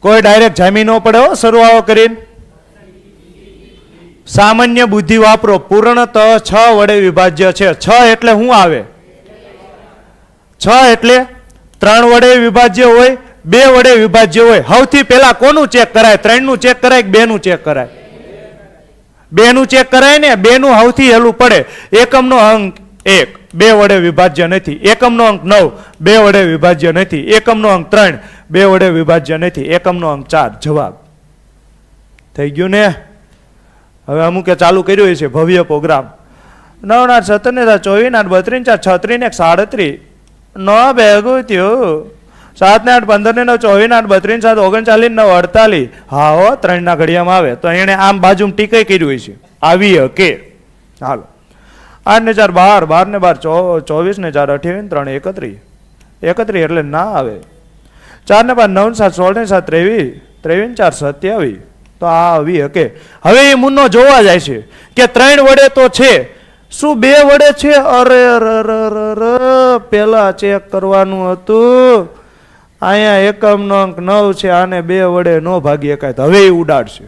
[SPEAKER 1] કોઈ ડાયરેક્ટ જામી ન પડે હો સરવાળો કરીને. સામાન્ય બુદ્ધિ વાપરો. પૂર્ણતઃ 6 વડે વિભાજ્ય છે. 6 એટલે શું આવે? 6 એટલે 3 વડે વિભાજ્ય હોય, 2 વડે વિભાજ્ય હોય. સૌથી પહેલા કોનું ચેક કરાય? 3 નું ચેક કરાય કે 2 નું ચેક કરાય? 2 નું ચેક કરાય ને. 2 નું સૌથી હેલું પડે. એકમનો અંક 1, 2 વડે વિભાજ્ય નથી. એકમનો અંક 9, 2 વડે વિભાજ્ય નથી. એકમનો અંક 3, 2 વડે વિભાજ્ય નથી. એકમનો અંક 4. જવાબ થઈ ગયું ને? હવે અમુકે ચાલુ કર્યું છે ભવ્ય પ્રોગ્રામ. 9 8 17 24 8 32 4 36 1 37 9 ભેગું થયું. 7 ને 8 15 ને 9 24 8 32 7 39 9 48. હા હો 3 ના ઘડિયામાં આવે તો એને આમ બાજુ ટીકાઈ કર્યું છે. આવી કે હાલો 8 ને 4 12, 12 ને 12 24 ને 4 28 3 31. 31 એટલે ના આવે. 4 ને 5 9 7 16 ને 7 23, 23 4 27. તો આ આવી હકે. હવે એ મુન્નો જોવા જાય છે કે 3 વડે તો છે, શું 2 વડે છે? અરે પેલા ચેક કરવાનું હતું. અહીંયા એકમનો અંક 9 છે, આને 2 વડે નો ભાગી શકાય. હવે એ ઉડાડશે.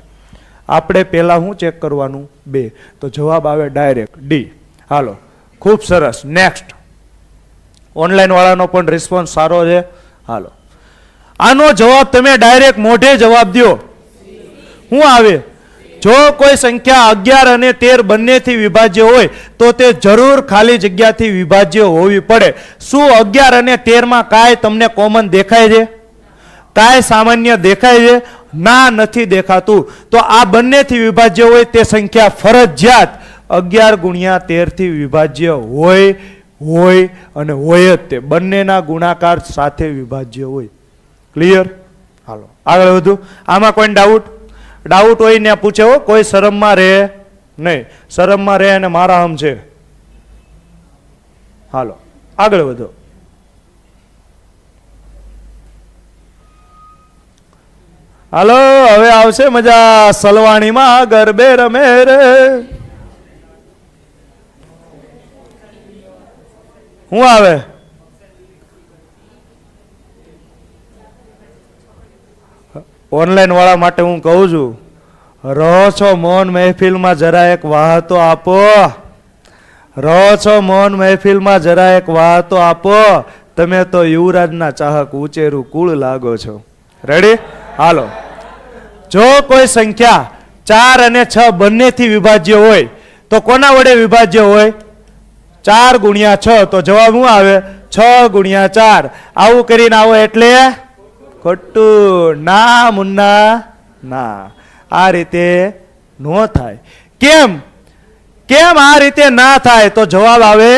[SPEAKER 1] આપણે પેલા શું ચેક કરવાનું? 2. તો જવાબ આવે ડાયરેક્ટ ડી. હાલો ખૂબ સરસ. નેક્સ્ટ. ઓનલાઈન વાળાનો પણ રિસ્પોન્સ સારો છે. હાલો આનો જવાબ તમે ડાયરેક્ટ મોઢે જવાબ દો. શું આવે? જો કોઈ સંખ્યા 11 અને 13 બંનેથી વિભાજ્ય હોય તો તે જરૂર ખાલી જગ્યાથી વિભાજ્ય હોવી પડે. શું 11 અને 13 માં કાંઈ તમને કોમન દેખાય છે? કાંઈ સામાન્ય દેખાય છે? ના, નથી દેખાતું. તો આ બંનેથી વિભાજ્ય હોય તે સંખ્યા ફરજિયાત 11 ગુણ્યા 13 થી વિભાજ્ય હોય અને હોય જ. તે બંનેના ગુણાકાર સાથે વિભાજ્ય હોય. ક્લિયર? હાલો આગળ વધુ. આમાં કોઈ ડાઉટ હોય ને પૂછે હો. કોઈ શરમમાં રહે નહીં. શરમમાં રહે અને મારા હમ છે. હાલો આગળ વધો. હાલો હવે આવશે મજા. સલવાણીમાં ગરબે રમે રે. શું આવે? ઓનલાઈન વાળા માટે હું કહું છું, રહો છો મૌન મહેફિલમાં જરા એક વાહ તો આપો. રહો છો મૌન મહેફિલમાં જરા એક વાહ તો આપો. તમે તો યુવરાજના ચાહક ઉચેરું કુળ લાગો છો. રેડી? હાલો જો કોઈ સંખ્યા 4 અને 6 બંનેથી વિભાજ્ય હોય તો કોના વડે વિભાજ્ય હોય? 4 ગુણ્યા 6. તો જવાબ શું આવે? 6 ગુણ્યા 4. આવું કરીને આવો એટલે ખોટું. ના મુન્ના ના, આ રીતે નો થાય. કેમ આ રીતે ના થાય? તો જવાબ આવે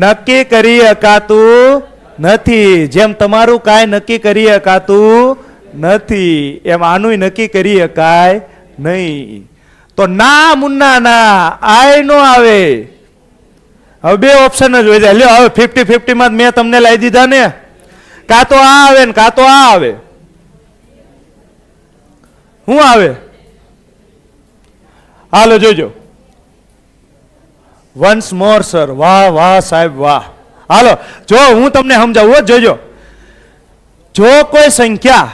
[SPEAKER 1] નક્કી કરી શકાતું નથી. જેમ તમારું કાંઈ નક્કી કરી શકાતું નથી એમ આનું નક્કી કરી શકાય નહીં. તો ના મુન્ના ના, આય નો આવે. હવે 2 ઓપ્શન જ હોય. લ્યો હવે 50-50 માં મેં તમને લાવી દીધા ને. કાં તો આ આવે ને કાં તો આ આવે. શું આવે? હાલો જોજો. વન્સ મોર સર. વાહ વાહ સાહેબ વાહ. હાલો જો હું તમને સમજાવું. જોજો. જો કોઈ સંખ્યા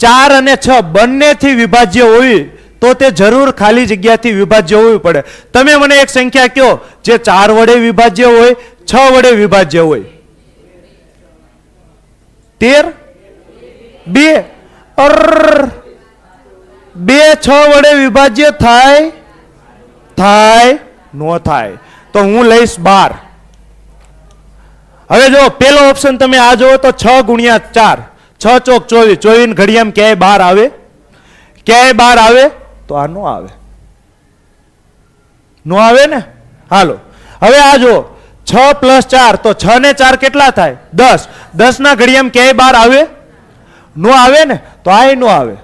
[SPEAKER 1] 4 અને 6 બંનેથી વિભાજ્ય હોય તો તે જરૂર ખાલી જગ્યાથી વિભાજ્ય હોવી પડે. તમે મને એક સંખ્યા કહો જે 4 વડે વિભાજ્ય હોય, 6 વડે વિભાજ્ય હોય. 13 2 2 6 વડે વિભાજ્ય થાય નો થાય. તો હું લઈશ 12. હવે જો પેલો ઓપ્શન તમે આ જોવો તો 6 ગુણ્યા 4, 6 ચોક 24. 24 ઘડિયામાં ક્યાંય 12 આવે? ક્યાંય 12 આવે? તો આ નો આવે. નો આવે ને? હાલો હવે આ જો 6 + 4 તો 6 ને 4 કેટલા થાય? 10. 10 ના ઘડિયામાં ક્યાંય 12 આવે? નો આવે ને? તો આ નો આવે.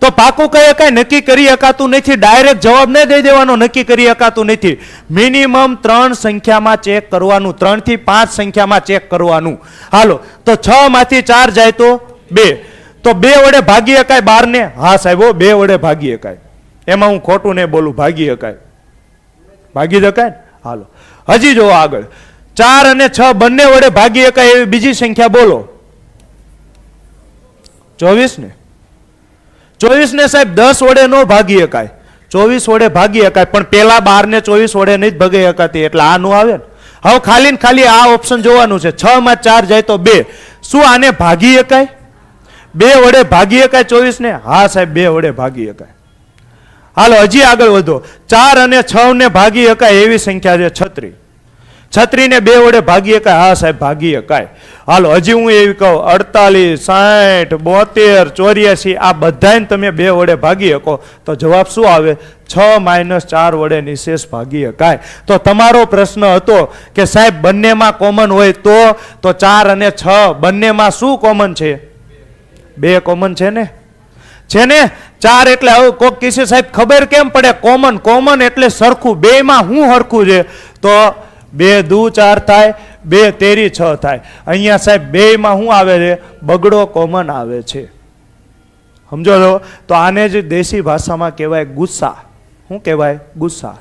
[SPEAKER 1] તો પાકું કઈ નક્કી કરી શકાતું નથી. ડાયરેક્ટ જવાબ નહીં દઈ દેવાનો નક્કી કરી શકાતું નથી. મિનિમમ 3 સંખ્યામાં ચેક કરવાનું. 3 થી 5 સંખ્યામાં ચેક કરવાનું. હાલો તો 6 માંથી 4 જાય તો 2. તો 2 વડે ભાગી શકાય 12 ને? હા સાહેબ, 2 વડે ભાગી શકાય. એમાં હું ખોટું નહીં બોલું, ભાગી શકાય. ભાગી શકાય ને? હાલો હજી જો આગળ 4 અને 6 બંને વડે ભાગી શકાય એવી બીજી સંખ્યા બોલો. 24 ને? 24 ને સાહેબ 10 વડે નો ભાગી શકાય, 24 વડે ભાગી શકાય, પણ પેલા 12 ને 24 વડે નહીં ભાગી શકાતી, એટલે આ નો આવે ને. હવે ખાલી ને ખાલી આ ઓપ્શન જોવાનું છે. 6 માં 4 જાય તો 2. શું આને ભાગી શકાય? 2 વડે ભાગી શકાય 24 ને? હા સાહેબ, 2 વડે ભાગી શકાય. હાલો હજી આગળ વધો. 4 અને 6 ને ભાગી શકાય એવી સંખ્યા છે 36. 36 ને 2 વડે ભાગી શકાય? હા સાહેબ, ભાગી શકાય. હાલો હજી હું એવી કહું, 48, 60, 72, 84 આ બધાને તમે 2 વડે ભાગી શકો તો જવાબ શું આવે? 6 - 4 વડે નિશેષ ભાગી શકાય. તો તમારો પ્રશ્ન હતો કે સાહેબ બંનેમાં કોમન હોય તો 4 અને 6 બંનેમાં શું કોમન છે? 2 કોમન છે ને? છે ને? 4 એટલે હવે કોક કિસ્સે સાહેબ ખબર કેમ પડે? કોમન. કોમન એટલે સરખું, બેમાં શું સરખું છે? તો 2 દુ 4 થાય, 2 તેરી 6 થાય. અહીંયા સાહેબ બેમાં શું આવે છે? બગડો કોમન આવે છે. સમજો છો? તો આને જ દેશી ભાષામાં કહેવાય ગુસ્સા. શું કહેવાય? ગુસ્સા.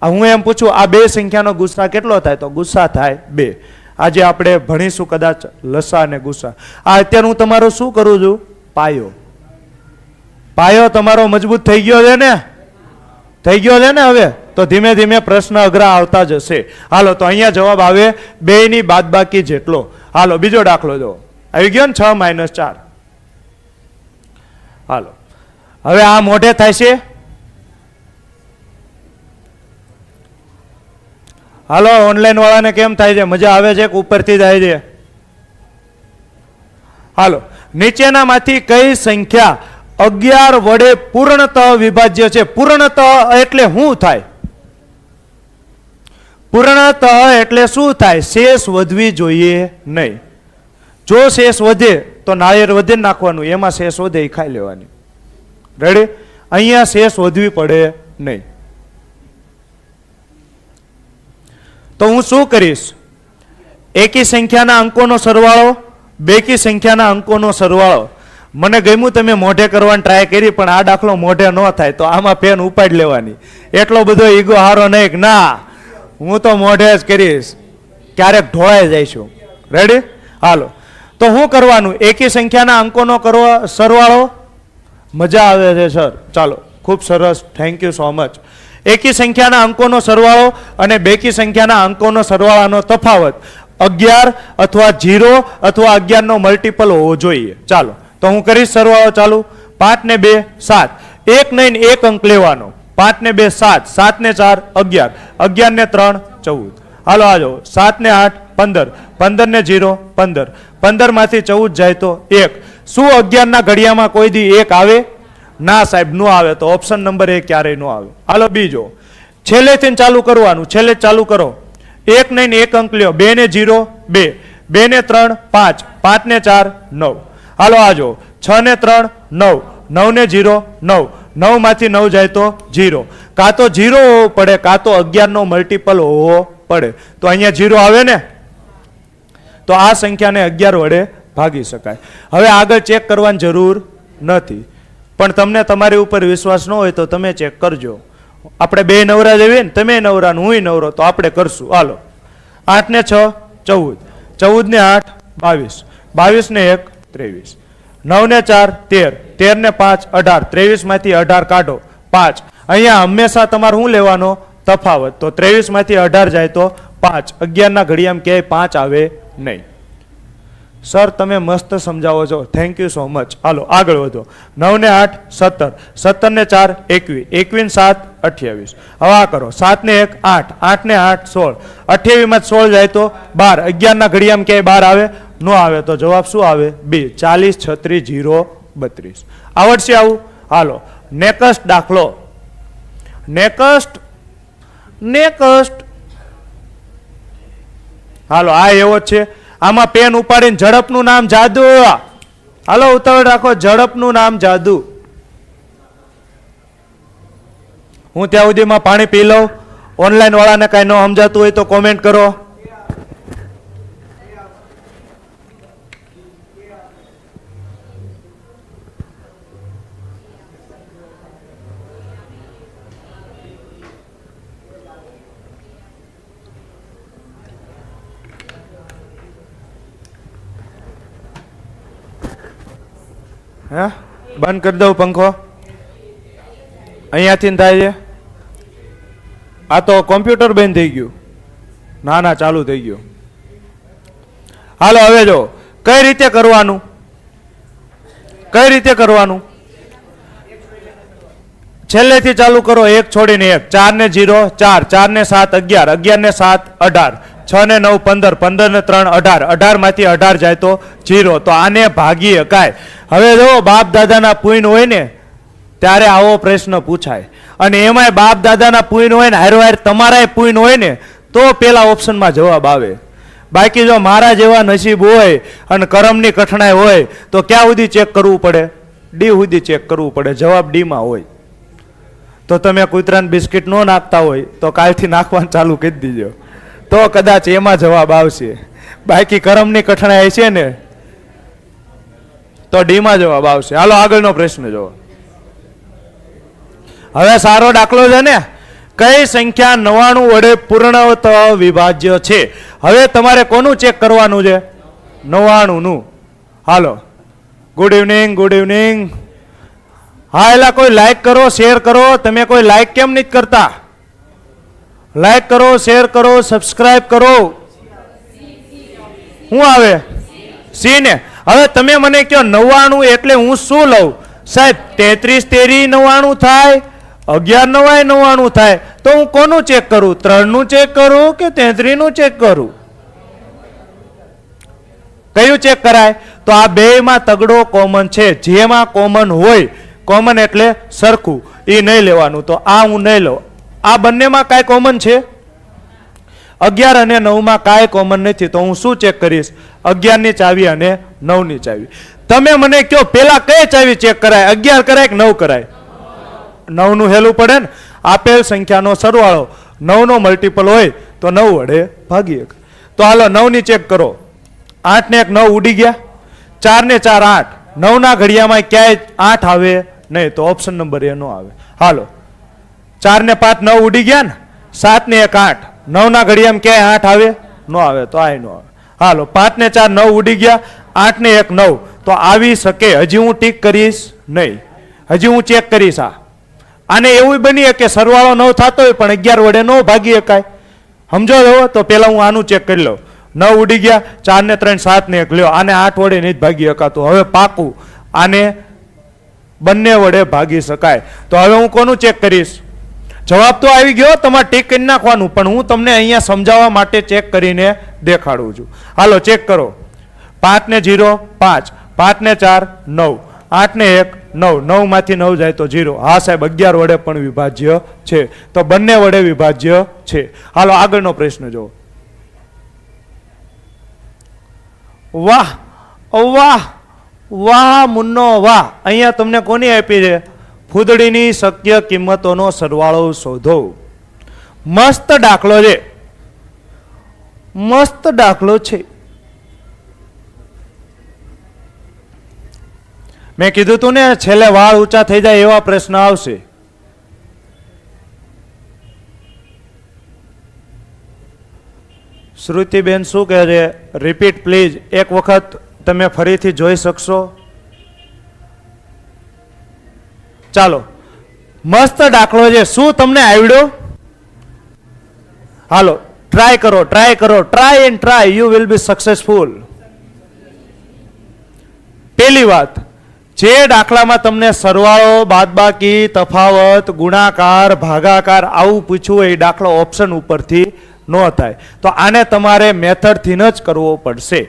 [SPEAKER 1] હું એમ પૂછું, આ 2 સંખ્યાનો ગુસ્સા કેટલો થાય? તો ગુસ્સા થાય 2. આજે આપણે ભણીશું કદાચ લસા અને ગુસ્સા. આ અત્યારે હું તમારો શું કરું છું? પાયો. પાયો તમારો મજબૂત થઈ ગયો છે ને? થઈ ગયો છે ને? હવે તો ધીમે ધીમે પ્રશ્ન અઘરા આવતા જશે. હાલો તો અહીંયા જવાબ આવે 2 ની બાદબાકી જેટલો. હાલો બીજો દાખલો જો આવી ગયો ને, 6 - 4. હાલો હવે આ મોઢે થાય છે. હાલો ઓનલાઈન વાળાને કેમ થાય છે? મજા આવે છે કે ઉપરથી થાય છે? હાલો નીચેનામાંથી કઈ સંખ્યા 11 વડે પૂર્ણતઃ વિભાજ્ય છે? પૂર્ણતઃ એટલે શું થાય? પૂર્ણતઃ એટલે શું થાય? શેષ વધવી જોઈએ નહીં. જો શેષ વધે તો નાળિયેર વધે નાખવાનું, એમાં શેષ વધે એ ખાઈ લેવાની. રેડી? અહીંયા શેષ વધવી પડે નહીં. તો હું શું કરીશ? એકી સંખ્યાના અંકોનો સરવાળો, બેકી સંખ્યાના અંકોનો સરવાળો. મને ગમ્યું તમે મોઢે કરવાની ટ્રાય કરી, પણ આ દાખલો મોઢે ન થાય, તો આમાં પેન ઉપાડી લેવાની. એટલો બધો ઈગો હારો નહીં. ના, હું તો મોઢે જ કરીશ, ક્યારેક ઢોળાઈ જઈશું. રેડી? હાલો તો શું કરવાનું? એકી સંખ્યાના અંકોનો સરવાળો. મજા આવે છે સર? ચાલો ખૂબ સરસ, થેન્ક યુ સો મચ. એકી સંખ્યાના અંકોનો સરવાળો અને બેકી સંખ્યાના અંકોનો સરવાળાનો તફાવત 11 અથવા 0 અથવા 11 નો મલ્ટીપલ હોવો જોઈએ. ચાલો તો હું કરીશ સરવાળો ચાલુ. 5 ને 2 7. 1 નહીં 1 અંક લેવાનો. 5 ને 2 7, 7 ને 4 11, 11 ને 3 14. હાલો આ જાઓ. 7 ને 8 15, 15 ને 0 15, 15 માંથી 14 જાય તો 1. શું 11 ના ઘડિયામાં કોઈ દી 1 આવે? ના સાહેબ, નો આવે. તો ઓપ્શન નંબર 1 ક્યારેય નો આવે. હાલો બીજો, છેલ્લેથી ચાલુ કરવાનું. છેલ્લે ચાલુ કરો. 1 નહીં 1 અંક લ્યો. 2 ને 0 2, 2 ને 3 5, 5 ને 4 9. હાલો આ જાઓ. 6 ને 3 9, 9 ને 0 9, 9 માંથી 9 જાય તો 0. કાં તો 0 હોવો પડે, કાં તો 11 નો મલ્ટીપલ હોવો પડે. તો અહીંયા 0 આવે ને? તો આ સંખ્યાને 11 વડે ભાગી શકાય. હવે આગળ ચેક કરવાની જરૂર નથી, પણ તમને તમારી ઉપર વિશ્વાસ ન હોય તો તમે ચેક કરજો. આપણે બે નવરા જેવી ને, તમે નવરા ને હું નવરો, તો આપણે કરશું. હાલો 8 ને 6 14, 14 ને 8 22, 22 ને 1 23, 9 ને 4 13, 13 ને 5 18, 23 માંથી 18 કાઢો 5. અહીંયા હંમેશા તમારે શું લેવાનો? તફાવત. તો 23 માંથી 18 જાય તો 5. 11 ના ઘડિયામાં ક્યાંય 5 આવે નહીં. સર તમે મસ્ત સમજાવો છો, થેન્ક યુ સો મચ. હાલો આગળ વધો. 9 ને 8 17, 17 ને 4 21, 21 ને 7 28. હવે આ કરો. 7 ને 1 8, 8 ને 8 16, 28 માં 16 જાય તો 12. 11 ના ઘડિયામાં ક્યાંય 12 આવે? નો આવે. તો જવાબ શું આવે? 2. 40 36 0 32. આવડશે આવું? હાલો નેક્સ્ટ દાખલો. નેક્સ્ટ હાલો આ એવો જ છે. આમાં પેન ઉપાડીને ઝડપનું નામ જાદુ. હાલો ઉતાવળ રાખો. ઝડપનું નામ જાદુ. હું ત્યાં સુધીમાં પાણી પી લઉં. ઓનલાઈન વાળાને કઈ ન સમજાતું હોય તો કોમેન્ટ કરો. હે બંધ કરી દઉં પંખો? અહીંયાથી થાય છે? આ તો કોમ્પ્યુટર બંધ થઈ ગયું. ના ના ચાલુ થઈ ગયું. હાલો હવે જો કઈ રીતે કરવાનું, કઈ રીતે કરવાનું? છેલ્લેથી ચાલુ કરો, એક છોડીને એક. 4 ને 0 4, 4 ને 7 11, 11 ને 7 18, 6 ને 9 15, 15 ને 3 18, 18 માંથી 18 જાય તો 0. તો આને ભાગી શકાય. હવે જો બાપ દાદાના પુણ્ય હોય ને ત્યારે આવો પ્રશ્ન પૂછાય, અને એમાંય બાપ દાદાના પુણ્ય હોય ને હારો તમારાય પુણ્ય હોય ને તો પેલા ઓપ્શનમાં જવાબ આવે. બાકી જો મારા જેવા નસીબ હોય અને કરમની કઠણાઈ હોય તો ક્યાં સુધી ચેક કરવું પડે? ડી સુધી ચેક કરવું પડે. જવાબ ડીમાં હોય. તો તમે કૂતરાને બિસ્કિટ ન નાખતા હોય તો કાલથી નાખવાનું ચાલુ કરી દીજો, તો કદાચ એમાં જવાબ આવશે. બાકી કરમની કઠણાઈ છે ને તો ડીમાં જવાબ આવશે. હાલો આગળનો પ્રશ્ન જોવો. હવે સારો દાખલો છે ને, કઈ સંખ્યા 99 વડે પૂર્ણતઃ વિભાજ્ય છે? હવે તમારે કોનું ચેક કરવાનું છે? 99 નું. હાલો ગુડ ઇવનિંગ, ગુડ ઇવનિંગ. હા એલા કોઈ લાઈક કરો, શેર કરો. તમે કોઈ લાઈક કેમ નથી કરતા? લાઈક કરો, શેર કરો, સબસ્ક્રાઇબ કરો. શું આવે? સી ને. હવે તમે મને કહો 99 એટલે હું શું લઉં? સાહેબ 33 તેરી 99 થાય, 11 9 99 થાય. તો હું કોનું ચેક કરું? 3 નું ચેક કરું કે 33 નું ચેક કરું? કયું ચેક કરાય? તો આ બેયમાં તગડો કોમન છે. જેમાં કોમન હોય, કોમન એટલે સરખું, એ નહીં લેવાનું. તો આ હું નહીં લઉં. આ બંનેમાં કાંઈ કોમન છે? 11 અને 9 માં કાંઈ કોમન નથી. તો હું શું ચેક કરીશ? 11 ની ચાવી અને 9 ની ચાવી. તમે મને કહો પેલા કઈ ચાવી ચેક કરાય? 11 કરાય કે 9 કરાય? 9 નું હેલું પડે ને. આપેલ સંખ્યાનો સરવાળો 9 નો મલ્ટીપલ હોય તો 9 વડે ભાગીએ. તો હાલો 9 ની ચેક કરો. 8 ને 1 9 ઉડી ગયા. 4 ને 4 8. 9 ના ઘડિયામાં ક્યાંય 8 આવે નહીં, તો ઓપ્શન નંબર એ નો આવે. હાલો 4 ને 5 9 ઉડી ગયા ને. 7 ને 1 8. 9 ના ઘડિયામાં ક્યાંય 8 આવે નો આવે, તો આ નો આવે. હાલો 5 ને 4 9 ઉડી ગયા. 8 ને 1 9. તો આવી શકે. હજી હું ટીક કરીશ નહીં, હજી હું ચેક કરીશ. આને એવું બની કે સરવાળો 9 થતો હોય પણ 11 વડે નો ભાગી શકાય. સમજો છો? તો પેલા હું આનું ચેક કરી લઉં. 9 ઉડી ગયા. 4 ને 3 7 ને 1 લ્યો. આને 8 વડે નહીં ભાગી શકાતું. હવે પાકું આને બંને વડે ભાગી શકાય. તો હવે હું કોનું ચેક કરીશ? જવાબ તો આવી ગયો, તમારે ટીક કરી નાખવાનું, પણ હું તમને અહીંયા સમજાવવા માટે ચેક કરીને દેખાડું છું. હાલો ચેક કરો. 5 ને 0 5, 5 ને 4 9, 8 ને 1 9, 9 માંથી 9 જાય તો 0. હા સાહેબ 11 વડે પણ વિભાજ્ય છે. તો બંને વડે વિભાજ્ય છે. હાલો આગળનો પ્રશ્ન જુઓ. વાહ વાહ વાહ મુન્નો વાહ. અહીંયા તમને કોની આપી છે? ફૂદડીની શક્ય કિંમતોનો સરવાળો શોધો. મસ્ત દાખલો છે, મસ્ત દાખલો છે. મેં કીધું તું ને છેલ્લે વાળ ઊંચા થઈ જાય એવા પ્રશ્ન આવશે. શ્રુતિબેન શું કહે છે? Repeat please. એક વખત તમે ફરીથી જોઈ શકશો? ચાલો મસ્ત દાખલો છે. શું તમને આવડ્યો? હાલો ટ્રાય કરો, ટ્રાય કરો, try and try, you will be successful. પહેલી વાત, જે દાખલામાં તમને સરવાળો, બાદબાકી, તફાવત, ગુણાકાર, ભાગાકાર આવું પૂછ્યું હોય એ દાખલો ઓપ્શન ઉપરથી ન થાય. તો આને તમારે મેથડથી જ કરવો પડશે.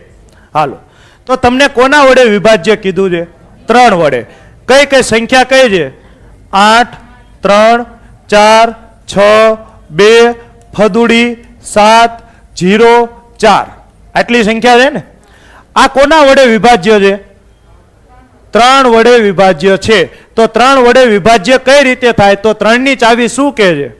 [SPEAKER 1] હાલો તો તમને કોના વડે વિભાજ્ય કીધું છે? 3 વડે. કઈ કઈ સંખ્યા કઈ છે? 8 3 4 6 2 ફદુડી 7 0 4. આટલી સંખ્યા છે ને. આ કોના વડે વિભાજ્ય છે? 3 વડે વિભાજ્ય છે. તો 3 વડે વિભાજ્ય કઈ રીતે થાય? તો 3 ની ચાવી શું કહે છે?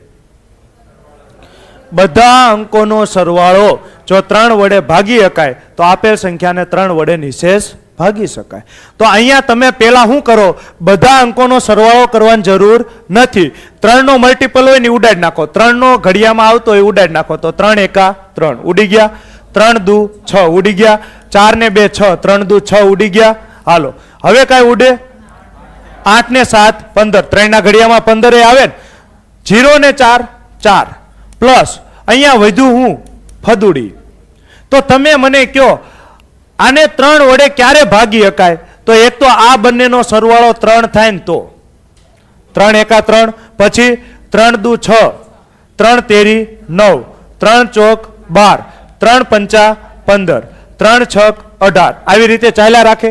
[SPEAKER 1] બધા અંકોનો સરવાળો. જો 3 વડે ભાગી શકાય તો આપેલ સંખ્યાને 3 વડે નિશેષ ભાગી શકાય. તો અહીંયા તમે પેલા શું કરો? બધા અંકોનો સરવાળો કરવાની જરૂર નથી. 3 નો મલ્ટીપલ હોય ને ઉડાડી નાખો. 3 નો ઘડિયામાં આવતો હોય ઉડાડી નાખો. તો 3 એકા 3 ઉડી ગયા. 3 દુ 6 ઉડી ગયા. 4 ને 2 6, 3 દુ 6 ઉડી ગયા. હાલો હવે કાંઈ ઉડે 8 ને 7 15, 3 ના ઘડિયામાં 15 આવે ને, 0 ને 4 4 પ્લસ અહીંયા વધ્યું હું ફદુડી. તો તમે મને કહો આને 3 વડે ક્યારે ભાગી શકાય? તો એક તો આ બંનેનો સરવાળો 3 થાય ને તો 3 એકા 3, પછી 3 દુ 6, 3 તેરી 9, 3 ચોક 12, 3 પંચા 15, 3 છક 18, આવી રીતે ચાલ્યા રાખે.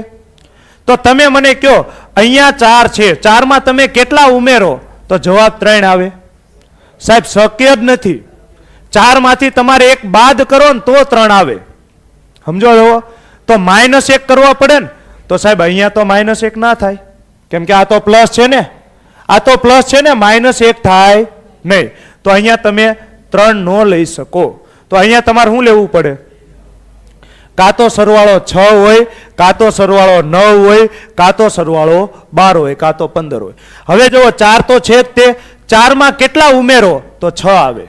[SPEAKER 1] તો તમે મને કહો અહીંયા 4 છે, 4 માં તમે કેટલા ઉમેરો? તો જવાબ 3 આવે. સાહેબ શક્ય જ નથી. 4 માંથી તમારે એક બાદ કરો ને તો 3 આવે. સમજો છો? તો -1 કરવા પડે ને. તો સાહેબ અહીંયા તો -1 ના થાય, કેમ કે આ તો પ્લસ છે ને, આ તો પ્લસ છે ને, -1 થાય નહીં. તો અહીંયા તમે 3 નો લઈ શકો. તો અહીંયા તમારે શું લેવું પડે? કાં તો સરવાળો 6 હોય, કાં તો સરવાળો 9 હોય, કાં તો સરવાળો 12 હોય, કાં તો 15 હોય. હવે જો 4 તો છે જ તે, 4 માં કેટલા ઉમેરો? તો 6 આવે.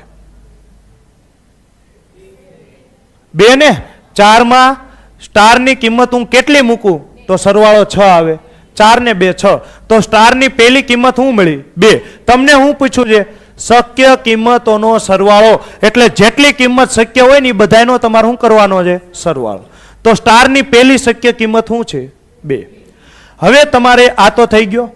[SPEAKER 1] 2 ને 4 માં સ્ટારની કિંમત હું કેટલી મૂકું? તો સરવાળો 6 આવે. 4 ને 2 6. તો સ્ટારની પહેલી કિંમત શું મળી? 2. તમને હું પૂછું છે શક્ય કિંમતોનો સરવાળો, એટલે જેટલી કિંમત શક્ય હોય ને એ બધાનો તમારે શું કરવાનો છે? સરવાળો. તો સ્ટારની પહેલી શક્ય કિંમત શું છે? 2. હવે તમારે આ તો થઈ ગયો.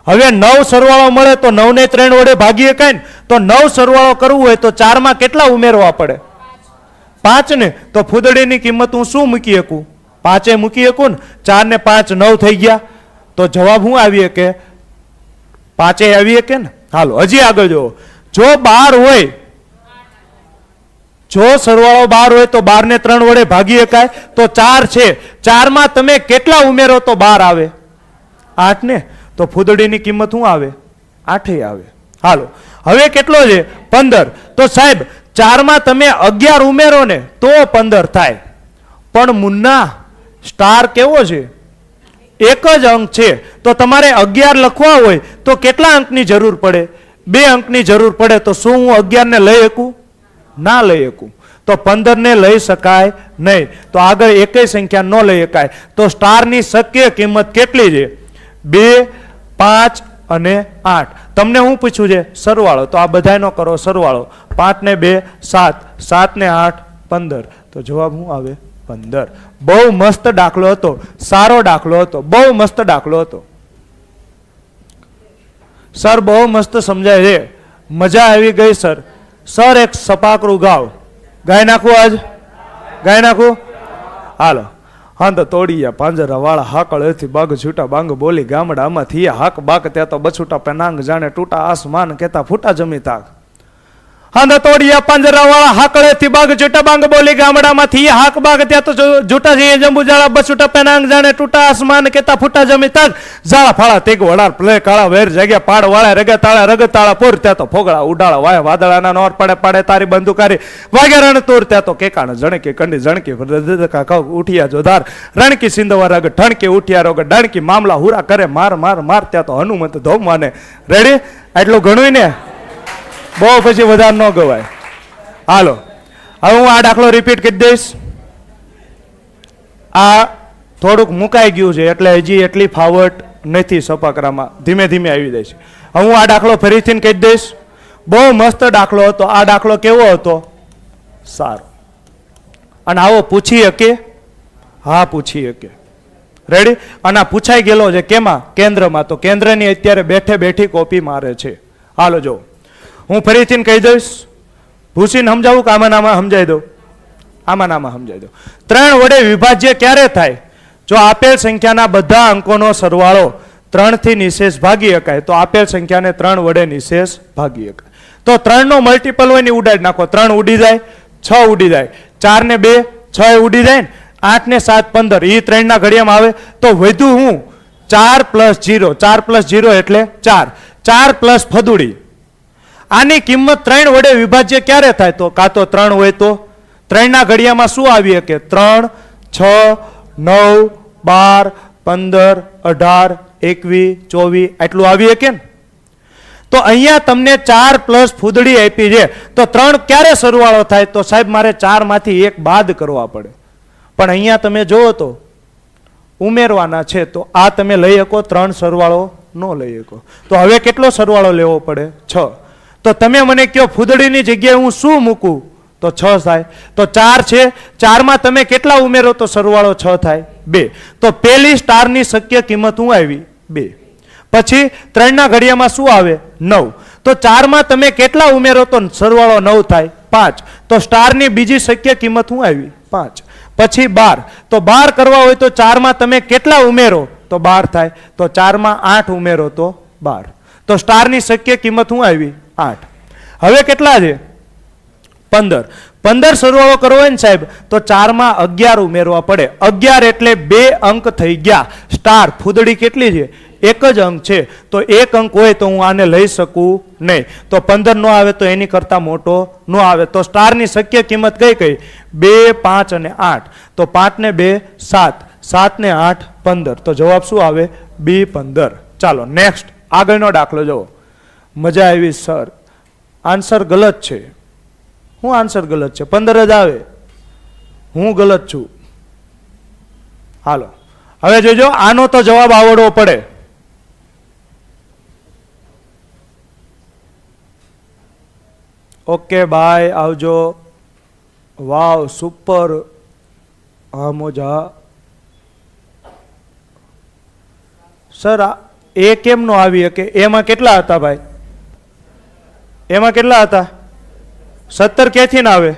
[SPEAKER 1] હવે 9 સરવાળો મળે તો 9 ને 3 વડે ભાગી શકાય ને. તો 9 સરવાળો કરવું હોય તો 4 માં કેટલા ઉમેરવા પડે? 5 ને. તો ફૂદડીની કિંમત હું શું મૂકી શકું? 5 મૂકી શકું ને. 4 ને 5 9 થઈ ગયા. તો જવાબ શું આવી શકે? 5 આવી શકે ને. હાલો હજી આગળ જુઓ. જો 12 હોય, જો સરવાળો 12 હોય તો 12 ને 3 વડે ભાગી શકાય. તો 4 છે, 4 માં તમે કેટલા ઉમેરો તો 12 આવે? 8 ને. તો ફૂદડીની કિંમત શું આવે? 8 આવે. હાલો હવે કેટલો છે? 15. તો સાહેબ 4 માં તમે 11 ઉમેરો ને તો 15 થાય. પણ મુન્ના સ્ટાર કેવો છે? એક જ અંક છે. તો તમારે 11 લખવા હોય તો કેટલા અંકની જરૂર પડે? 2 અંકની જરૂર પડે. તો શું હું 11 ને લઈ શકું? ના લઈ શકું. તો 15 ને લઈ શકાય નહીં. તો આગળ એકેય સંખ્યા ન લઈ શકાય. તો સ્ટારની શક્ય કિંમત કેટલી છે? 2 5 અને 8. તમને હું પૂછ્યું છે? સરવાળો. તો આ બધાનો કરો સરવાળો. 5 ને 2 7, 7 ને 8 15. તો જવાબ શું આવે? 15. બહુ મસ્ત દાખલો હતો, સારો દાખલો હતો, બહુ મસ્ત દાખલો હતો. સર બહુ મસ્ત સમજાય છે, મજા આવી ગઈ સર. સર એક સપાકરું ગાવ, ગાઈ નાખું આજ? ગાઈ નાખું? હાલો. હાંદ તોડિયા પાંજરા વાળા હાકળેથી બાગ છૂટા બાંગ બોલી ગામડામાં થયા હાક બાક ત્યાં તો બછૂટા પેનાંગ જાણે તૂટા આસમાન કેતા ફૂટા જમી તાક. હાંદ તોડિયા પાંજરા વાળા હાકળેથી બાગ છૂટા બાંગ બોલી ગામડામાં થયા હાક બાગ ત્યાં તો જૂટા જઈએ જંબુ જાળા બછૂટા પેનાંગ જાણે તૂટા આસમાન કેતા ફૂટા જમી તાક. ઝાડા ફાળા તેગ વડાર પ્લે કાળા વેર જગ્યા પાડ વાળા રગે તાળા રગ તાળા પૂર ત્યાં તો ફોગળા ઉડાળા વાય વાદળાના નોર પડે પડે તારી બંદુકારી વાગે રણ તોર ત્યાં તો કેકાણ જણકી કંડી જણકી ઉઠિયા જોધાર રણકી સિંધવા રગ ઠણકી ઉઠિયા રોગ ડણકી મામલા હુરા કરે માર માર માર ત્યાં તો હનુમંત ધોમ માને. રેડી? એટલું ઘણું ને, બહુ પછી વધારે ન ગવાય. હાલો હવે હું આ દાખલો રિપીટ કરી દઈશ. આ થોડુંક મુકાઈ ગયું છે એટલે હજી એટલી ફાવટ નથી સપાકરામાં, ધીમે ધીમે આવી જાય છે. હવે હું આ દાખલો ફરીથી કહી દઈશ. બહુ મસ્ત દાખલો હતો. આ દાખલો કેવો હતો? સારો. અને આવો પૂછી શકે? હા પૂછી શકે. રેડી? અને આ પૂછાઈ ગયેલો છે કેમાં? કેન્દ્રમાં. તો કેન્દ્રની અત્યારે બેઠે બેઠી કોપી મારે છે. હાલો જો હું ફરીથી કહી દઈશ. ભૂસીને સમજાવું કે આમાં નામાં સમજાવી દઉં? આમાં નામાં સમજાવી દઉં. 3 વડે વિભાજ્ય ક્યારે થાય? જો આપેલ સંખ્યાના બધા અંકોનો સરવાળો 3 થી નિશેષ ભાગી શકાય તો આપેલ સંખ્યાને 3 વડે નિશેષ ભાગી શકાય. તો 3 નો મલ્ટીપલ હોય ને ઉડાડી નાખો. 3 ઉડી જાય, 6 ઉડી જાય, 4 ને 2 6 ઉડી જાય ને, 8 ને 7 15. એ 3 ના ઘડિયામાં આવે. તો વધ્યું હું 4 + 0. 4 + 0 એટલે 4. 4 પ્લસ ફદુડી. આની કિંમત 3 વડે વિભાજ્ય ક્યારે થાય? તો કાં તો 3 હોય તો 3 ના ઘડિયામાં શું આવી શકે? 3 6 9 12 15 18 21 24 એટલું આવી શકે ને. તો અહીંયા તમને 4 પ્લસ ફૂદડી આપી છે. તો 3 ક્યારે સરવાળો થાય? તો સાહેબ મારે 4 માંથી 1 બાદ કરવા પડે. પણ અહીંયા તમે જોવો તો ઉમેરવાના છે. તો આ તમે લઈ શકો 3 સરવાળો ન લઈ શકો. તો હવે કેટલો સરવાળો લેવો પડે? 6. તો તમે મને કહો ફૂદડીની જગ્યાએ હું શું મૂકું તો 6 થાય. તો 4 છે, 4માં તમે કેટલા ઉમેરો તો સરવાળો 6 થાય? 2. તો પહેલી સ્ટારની શક્ય કિંમત શું આવી? 2. પછી 3ના ઘડિયામાં શું આવે? 9. તો 4માં તમે કેટલા ઉમેરો તો સરવાળો 9 થાય? 5. તો સ્ટારની બીજી શક્ય કિંમત શું આવી? 5. પછી 12. તો 12 કરવા હોય તો 4માં તમે કેટલા ઉમેરો તો 12 થાય. તો 4માં 8 ઉમેરો તો 12. તો સ્ટારની શક્ય કિંમત શું આવી? 8. હવે કેટલા છે? 15. 15 સરવાળો કરવો હોય ને સાહેબ તો 4માં 11 ઉમેરવા પડે. 11 એટલે 2 અંક થઈ ગયા. સ્ટાર ફૂદડી કેટલી છે? એક જ અંક છે. તો એક અંક હોય તો હું આને લઈ શકું નહીં. તો 15 નો આવે તો એની કરતા મોટો નો આવે. તો સ્ટારની શક્ય કિંમત કઈ કઈ? 2, 5 અને 8. તો 5 ને 2 7, 7 ને 8 15. તો જવાબ શું આવે? B 15. ચાલો નેક્સ્ટ આગળનો દાખલો જુઓ. મજા આવી સર, આન્સર ગલત છે. હું આન્સર ગલત છે? 15 જ આવે. હું ગલત છું. હાલો હવે જોજો, આનો તો જવાબ આવડવો પડે. ઓકે બાય, આવજો. વાવ સુપર. હા મોજા સર એ કેમ નો આવી શકે? એમાં કેટલા હતા ભાઈ? એમાં કેટલા હતા? 17 ક્યાંથી ના આવે?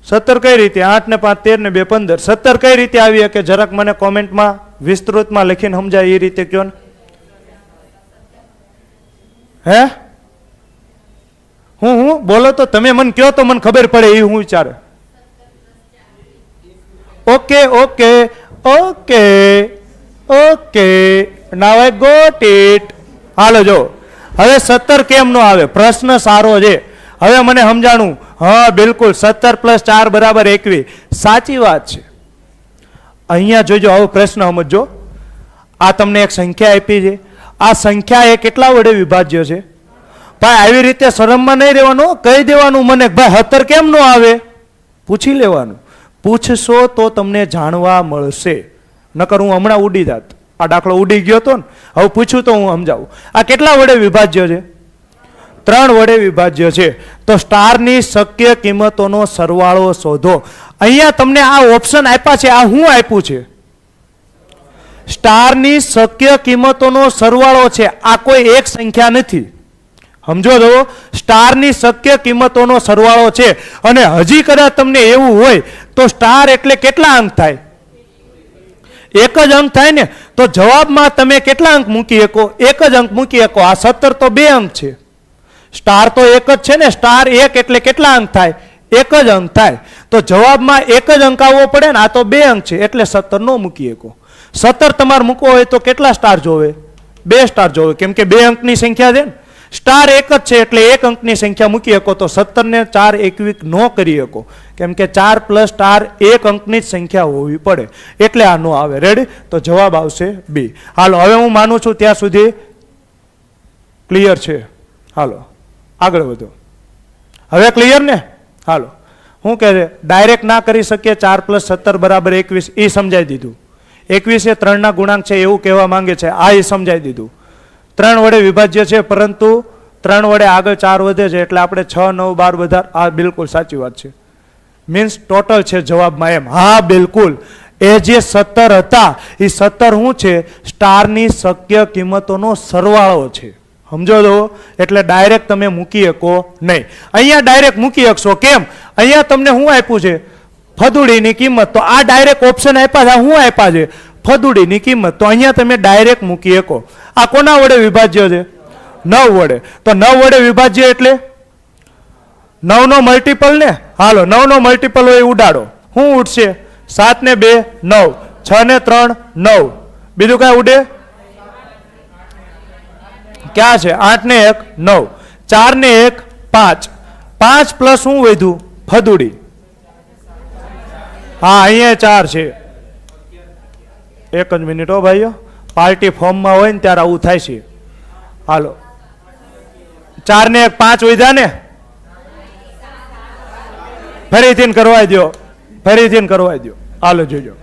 [SPEAKER 1] 17 કઈ રીતે? 8 ને 5 13 ને 2 15. 17 કઈ રીતે આવી શકે? જરાક મને કોમેન્ટમાં વિસ્તૃતમાં લખીને સમજાય એ રીતે કયો ને. હે હું બોલો તો તમે મને કયો તો મને ખબર પડે એ હું વિચારે. Okay okay okay okay, now I got it. હાલો જો હવે 17 કેમ નો આવે? પ્રશ્ન સારો છે. હવે મને સમજાણું. હા બિલકુલ, 17 + 4 = 21. સાચી વાત છે. અહીંયા જોજો, આવો પ્રશ્ન સમજો. આ તમને એક સંખ્યા આપી છે. આ સંખ્યા એ કેટલા વડે વિભાજ્ય છે? ભાઈ આવી રીતે શરમમાં નહીં રહેવાનું, કહી દેવાનું મને ભાઈ 17 કેમ નો આવે? પૂછી લેવાનું. પૂછશો તો તમને જાણવા મળશે. નકર હું હમણાં ઉડી જાત. આ દાખલો ઉડી ગયો તો ને, હવે પૂછ્યું તો હું સમજાવું. આ કેટલા વડે વિભાજ્ય છે? 3 વડે વિભાજ્ય છે. તો સ્ટારની શક્ય કિંમતોનો સરવાળો શોધો. અહીંયા તમને આ ઓપ્શન આપ્યા છે. આ શું આપ્યું છે? સ્ટારની શક્ય કિંમતોનો સરવાળો છે. આ કોઈ એક સંખ્યા નથી. સમજો તો, સ્ટારની શક્ય કિંમતોનો સરવાળો છે. અને હજી કદાચ તમને એવું હોય તો સ્ટાર એટલે કેટલા અંક થાય? એક જ અંક થાય ને. તો જવાબમાં તમે કેટલા અંક મૂકી શકો? એક જ અંક મૂકી શકો. આ 17 તો 2 અંક છે. સ્ટાર તો એક જ છે ને. સ્ટાર 1 એટલે કેટલા અંક થાય? એક જ અંક થાય. તો જવાબમાં એક જ અંક આવવો પડે ને. આ તો 2 અંક છે એટલે 17 નો મૂકી શકો. 17 તમારે મૂકવો હોય તો કેટલા સ્ટાર જોવે? 2 સ્ટાર જોવે, કેમ કે 2 અંકની સંખ્યા છે ને. સ્ટાર એક જ છે એટલે 1 અંકની સંખ્યા મૂકી શકો. તો 17 ને 4 21 નો કરી શકો, કેમ કે 4 + સ્ટાર 1 અંકની જ સંખ્યા હોવી પડે. એટલે આ નો આવે. રેડી? તો જવાબ આવશે B. હાલો હવે હું માનું છું ત્યાં સુધી ક્લિયર છે. હાલો આગળ વધો. હવે ક્લિયર ને? હાલો શું કહે છે? ડાયરેક્ટ ના કરી શકીએ 4 + 17 = 21. એ સમજાઈ દીધું. 21 એ 3 ના ગુણાંક છે એવું કહેવા માંગે છે. આ એ સમજાઈ દીધું. 3 વડે વિભાજ્ય છે, પરંતુ 3 વડે આગળ 4 વધે છે એટલે આપણે 6 9 12 બધા. આ બિલકુલ સાચી વાત છે. મીન્સ ટોટલ છે જવાબમાં એમ. હા બિલકુલ. એ જે 17 હતા એ 17 શું છે? સ્ટારની શક્ય કિંમતોનો સરવાળો છે. સમજો તો? એટલે ડાયરેક્ટ તમે મૂકી શકો નહીં. અહીંયા ડાયરેક્ટ મૂકી શકશો. કેમ? અહીંયા તમને શું આપ્યું છે? ફદુડીની કિંમત. તો આ ડાયરેક્ટ ઓપ્શન આપ્યા છે. શું આપ્યા છે? ફદુડીની કિંમત. તો અહીંયા તમે ડાયરેક્ટ મૂકી શકો. આ કોના વડે વિભાજ્ય છે? 9 વડે. તો 9 વડે વિભાજ્ય એટલે 9 નો મલ્ટીપલ ને. હાલો 9 નો મલ્ટીપલ હોય ઉડાડો. શું ઉડશે? 7 ને 2 9, 6 ને 3 9. બીજું કાંઈ ઉડે? ક્યાં છે? 8 ને 1 9, 4 ને 1 5. 5 પ્લસ શું વધ્યું? ફદુડી. હા અહીંયા 4 છે. એક જ મિનિટ હો ભાઈઓ, પાર્ટી ફોર્મમાં હોય ને ત્યારે આવું થાય છે. હાલો 4 ને 1 5 વધ્યા ને. ફરીથી કરવાઈ દો, ફરીથી કરવાઈ દો. હાલો જોજો.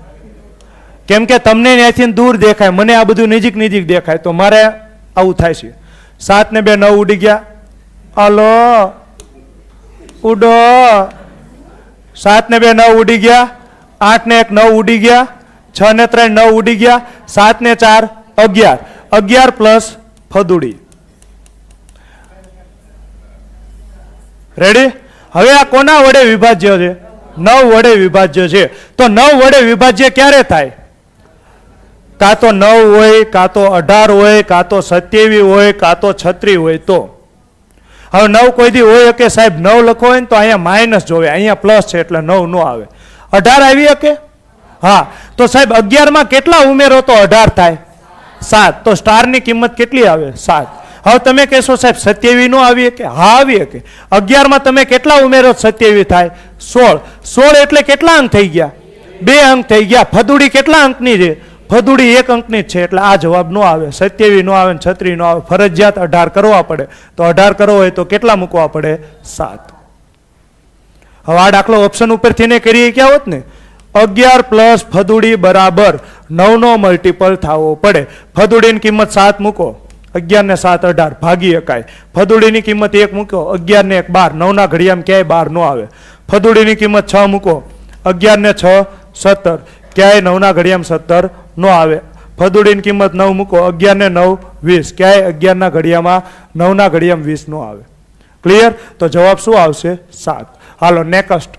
[SPEAKER 1] કેમ કે તમને ત્યાંથી દૂર દેખાય, મને આ બધું નજીક નજીક દેખાય, તો મારે આવું થાય છે. 7 ને 2 9 ઉડી ગયા. હાલો ઉડો. 7 ને 2 9 ઉડી ગયા. 8 ને 1 9 ઉડી ગયા. 6 ને 3 9 ઉડી ગયા. 7 ને 4 11. 11 પ્લસ ફદુડી. રેડી? હવે આ કોના વડે વિભાજ્ય છે? 9 વડે વિભાજ્ય છે. તો 9 વડે વિભાજ્ય ક્યારે થાય? કાં તો 9 હોય, કાં તો 18 હોય, કાં તો 27 હોય, કાં તો 36 હોય. તો હવે 9 કોઈ દી હોય કે સાહેબ 9 લખો હોય ને તો અહીંયા માઇનસ જોવે, અહીંયા પ્લસ છે એટલે 9 નો આવે. 18 આવી શકે? હા. તો સાહેબ 11 માં કેટલા ઉમેરો તો 18 થાય? 7. તો સ્ટારની કિંમત કેટલી આવે? 7. હવે તમે કહેશો સાહેબ 27 નો આવી શકે? હા આવી શકે. 11 માં તમે કેટલા ઉમેરો 27 થાય? 16. 16 એટલે કેટલા અંક થઈ ગયા? 2 અંક થઈ ગયા. ફદુડી કેટલા અંકની છે? ફદુડી 1 અંકની જ છે એટલે આ જવાબ નો આવે. 27 નો આવે, 36 નો આવે. ફરજિયાત 18 કરવા પડે. તો 18 કરવો હોય તો કેટલા મૂકવા પડે? 7. હવે આ દાખલો ઓપ્શન ઉપરથી ને કરીએ ક્યાં હોત ને? 11 પ્લસ ફદુડી બરાબર 9 નો મલ્ટીપલ થવો પડે. ફદુડીની કિંમત 7 મૂકો. 11 ને 7 18 ભાગી શકાય. ફદુડીની કિંમત 1 મૂકો. 11 ને 1 12. 9 ના ઘડિયામાં ક્યાંય 12 નો આવે. ફદુડીની કિંમત 6 મૂકો. 11 ને 6 17. ક્યાંય 9 ના ઘડિયામાં 17 નો આવે. ફદુડીની કિંમત 9 મૂકો. 11 ને 9 20. ક્યાંય 11 ના ઘડિયામાં 9 ના ઘડિયામાં 20 નો આવે. ક્લિયર? તો જવાબ શું આવશે? 7. હાલો નેક્સ્ટ.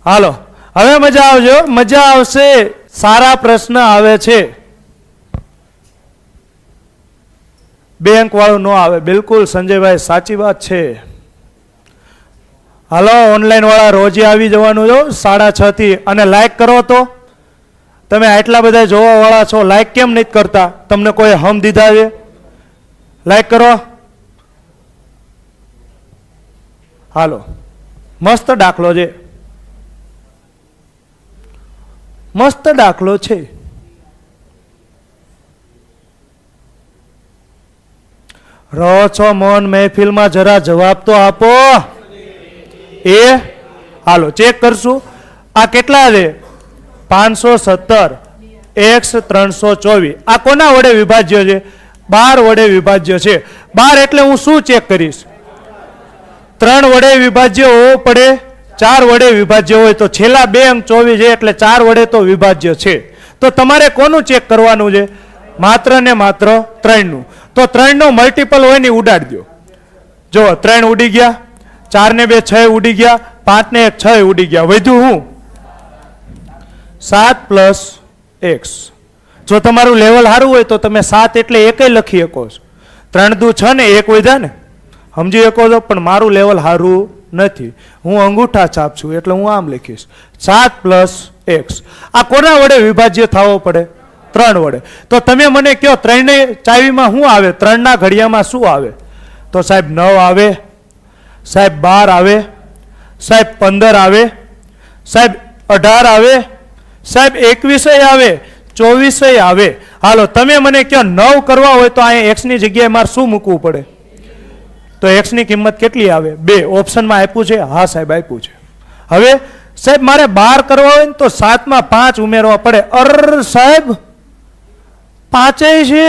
[SPEAKER 1] હાલો હવે મજા આવજો, મજા આવશે. સારા પ્રશ્ન આવે છે. 2 અંક વાળું નો આવે. બિલકુલ સંજયભાઈ સાચી વાત છે. હાલો ઓનલાઈન વાળા રોજે આવી જવાનું જો 6:30 થી. અને લાઈક કરો તો. તમે આટલા બધા જોવા વાળા છો, લાઈક કેમ નથી કરતા? તમને કોઈ હમ દીધા છે? લાઈક કરો. હાલો મસ્ત દાખલો છે, મસ્ત દાખલો છે. રહો છો મૌન મહેફિલમાં, જરા જવાબ તો આપો. એ હાલો ચેક કરશું. આ કેટલા છે? 517 x 324. આ કોના વડે વિભાજ્ય છે? 12 વડે વિભાજ્ય છે. 12 એટલે હું શું ચેક કરીશ? 3 વડે વિભાજ્ય હોવો પડે, 4 વડે વિભાજ્ય હોય તો છેલ્લા 2 અંક 24 છે એટલે 4 વડે તો વિભાજ્ય છે. તો તમારે કોનું ચેક કરવાનું છે? માત્ર ને માત્ર 3 નું. તો 3 નો મલ્ટીપલ હોય ને ઉડાડી દો. જો 3 ઉડી ગયા. 4 ને 2 6 ઉડી ગયા. 5 ને 1 6 ઉડી ગયા. વધ્યું હું 7 પ્લસ x. જો તમારું લેવલ સારું હોય તો તમે 7 એટલે 1 લખી શકો છો. 3 દુ 6 ને 1 વધ્યા ને, સમજી શકો છો. પણ મારું લેવલ સારું નથી, હું અંગૂઠા છાપ છું એટલે હું આમ લખીશ 7 પ્લસ x. આ કોના વડે વિભાજ્ય થવો પડે? 3 વડે. તો તમે મને કહો 3 ની ચાવીમાં શું આવે? 3 ના ઘડિયામાં શું આવે? તો સાહેબ 9 આવે, સાહેબ 12 આવે, સાહેબ 15 આવે, સાહેબ 18 આવે, સાહેબ 21 આવે, 24 આવે. હાલો તમે મને કહો 9 કરવા હોય તો અહીંયા x ની જગ્યાએ મારે શું મૂકવું પડે? તો x ની કિંમત કેટલી આવે? 2. ઓપ્શનમાં આપ્યું છે? હા સાહેબ આપ્યું છે. હવે સાહેબ મારે 12 કરવા હોય ને તો 7 માં 5 ઉમેરવા પડે. અર સાહેબ 5 છે.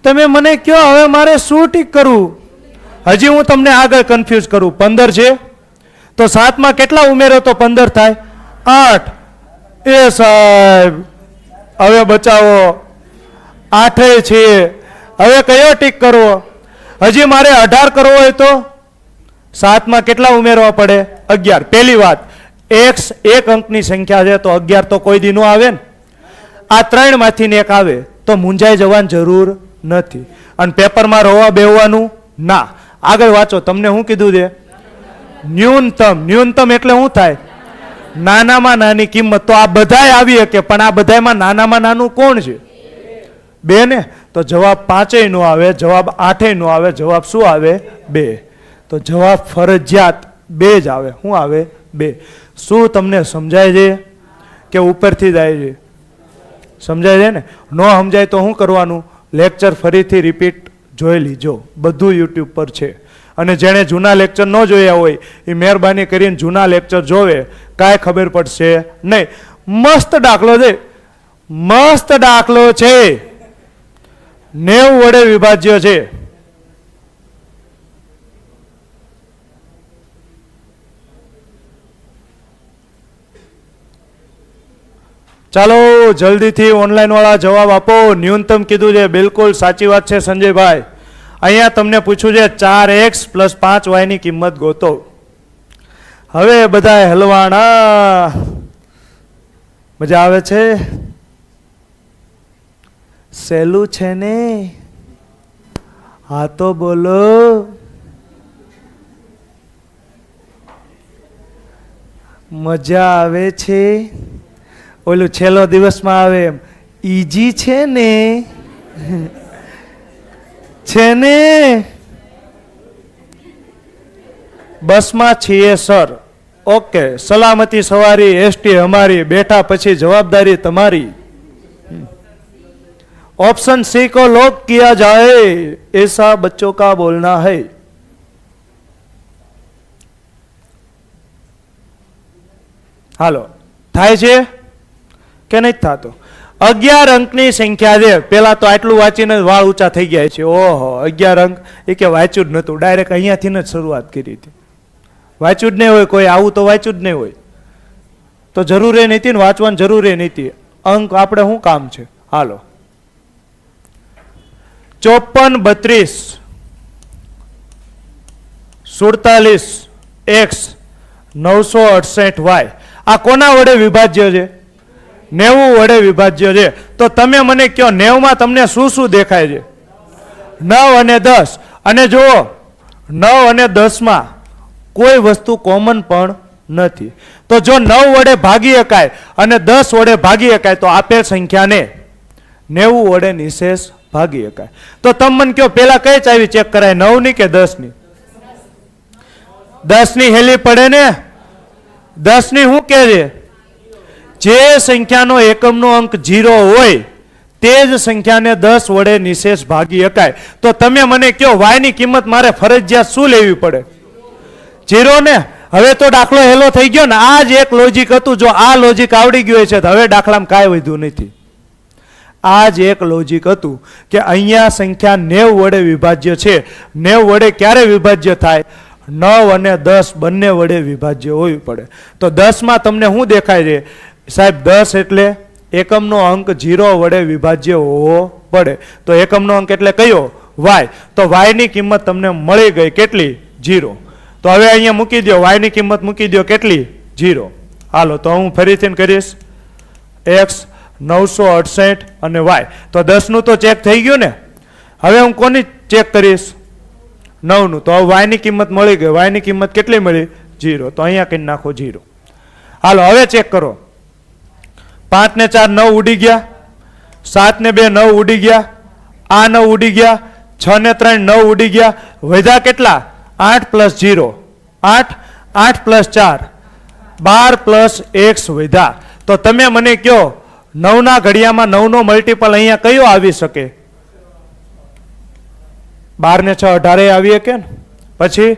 [SPEAKER 1] તમે મને કહો હવે મારે શું ટીક કરવું? હજી હું તમને આગળ કન્ફ્યુઝ કરું. 15 છે તો 7 માં કેટલા ઉમેરો તો 15 થાય? 8. એ સાહેબ હવે બચાવો, 8 છે. હવે કયો ટીક કરવો? હજી મારે 18 કરવો હોય તો 7 માં કેટલા ઉમેરવા પડે? 11. પહેલી વાત, x 1 અંકની સંખ્યા છે તો 11 તો કોઈ દી નો આવે ને. આ 3 માંથી ને 1 આવે તો મૂંઝાઈ જવાની જરૂર નથી. અને પેપરમાં રોવા બેહવાનું ના. આગળ વાંચો. તમને શું કીધું છે? ન્યૂનતમ. ન્યૂનતમ એટલે શું થાય? નાનામાં નાની કિંમત. તો આ બધાય આવી શકે, પણ આ બધામાં નાનામાં નાનું કોણ છે? 2 ને. તો જવાબ 5 નો આવે, જવાબ 8 નો આવે, જવાબ શું આવે? 2. તો જવાબ ફરજિયાત 2 જ આવે. શું આવે? 2. શું તમને સમજાય છે કે ઉપરથી જાય છે? સમજાય છે ને? ન સમજાય તો શું કરવાનું? લેક્ચર ફરીથી રિપીટ જોઈ લીજો, બધું યુટ્યુબ પર છે. અને જેણે જૂના લેક્ચર ન જોયા હોય એ મહેરબાની કરીને જૂના લેક્ચર જોવે, કાંઈ ખબર પડશે નહીં. મસ્ત દાખલો છે, મસ્ત દાખલો છે. 90 વડે વિભાજ્ય છે. ચાલો જલ્દીથી ઓનલાઈન વાળા જવાબ આપો. ન્યૂનતમ કીધું છે, બિલકુલ સાચી વાત છે સંજયભાઈ. અહીંયા તમને પૂછ્યું છે 4x + 5y ની કિંમત ગોતો. હવે બધા હલવાણા, મજા આવે છે? સહેલું છે ને? હા તો બોલો. મજા આવે છે? ઓલું છેલ્લો દિવસમાં આવે એમ ઈજી છે ને? છે ને? બસમાં છીએ સર. ઓકે, સલામતી સવારી, એસટી हमारी, બેઠા પછી જવાબદારી તમારી. ऑप्शन सी को लॉक किया जाए, ऐसा बच्चों का बोलना है. હાલો, થાય છે કે નહીં થતો? 11 અંકની સંખ્યા છે. પેલા તો આટલું વાંચીને વાળ ઊંચા થઈ ગયા છે. ઓહો, 11 અંક એ કે વાંચ્યું જ નહોતું, ડાયરેક્ટ અહીંયાથી જ શરૂઆત કરી હતી. વાંચ્યું જ નહીં હોય કોઈ, આવું તો વાંચ્યું જ નહીં હોય તો જરૂર એ નથી ને વાંચવાની જરૂર એ નથી. અંક આપણે શું કામ છે? હાલો, 54, 32, 47x 968y આ કોના વડે વિભાજ્ય છે? 90 વડે વિભાજ્ય છે. તો તમે મને કહો 90 માં તમને શું શું દેખાય છે? 9 અને 10. અને જુઓ 9 અને 10 માં કોઈ વસ્તુ કોમન પણ નથી. તો જો 9 વડે ભાગી શકાય અને 10 વડે ભાગી શકાય તો આપેલ સંખ્યાને 90 વડે નિશેષ ભાગી શકાય. તો તમે મને કહો પેલા કઈ ચાવી ચેક કરાય, 9 ની કે 10 ની? 10 ની હેલી પડે ને? 10 ની શું કહે છે? જે સંખ્યાનો એકમનો અંક 0 હોય તે જ સંખ્યાને 10 વડે નિશેષ ભાગી શકાય. તો તમે મને કહો y ની કિંમત મારે ફરજિયાત શું લેવી પડે? 0 ને? હવે તો દાખલો હેલો થઈ ગયો ને. આ જ એક લોજિક હતું. જો આ લોજિક આવડી ગયું છે તો હવે દાખલામાં કાંઈ વધ્યું નથી. આ જ એક લોજિક હતું કે અહીંયા સંખ્યા 90 વડે વિભાજ્ય છે. 90 વડે ક્યારે વિભાજ્ય થાય? 9 અને 10 બંને વડે વિભાજ્ય હોવી પડે. તો 10 માં તમને શું દેખાય છે સાહેબ? 10 એટલે એકમનો અંક 0 વડે વિભાજ્ય હોવો પડે. તો એકમનો અંક એટલે કયો? y. તો y ની કિંમત તમને મળી ગઈ કેટલી? 0. તો હવે અહીંયા મૂકી દો, y ની કિંમત મૂકી દો કેટલી? 0. હાલો, તો હું ફરીથી કરીશ. x 968 અને y. તો 10 નું તો ચેક થઈ ગયું ને. હવે હું કોની ચેક કરીશ? 9 નું. તો y ની કિંમત મળી ગઈ. y ની કિંમત કેટલી મળી? 0. તો અહીંયા કઈ નાખો 0. હાલો હવે ચેક કરો. 5 ને 4 9 ઉડી ગયા, 7 ને 2 9 ઉડી ગયા, આ 9 ઉડી ગયા, 6 ને 3 9 ઉડી ગયા. વધ્યા કેટલા? 8 + 0 8, 8 + 4 12 + x વધ્યા. તો તમે મને કહો 9 ના ઘડિયામાં 9 નો મલ્ટીપલ અહીંયા કયો આવી શકે? 12 ને 6 18 આવી શકે ને? પછી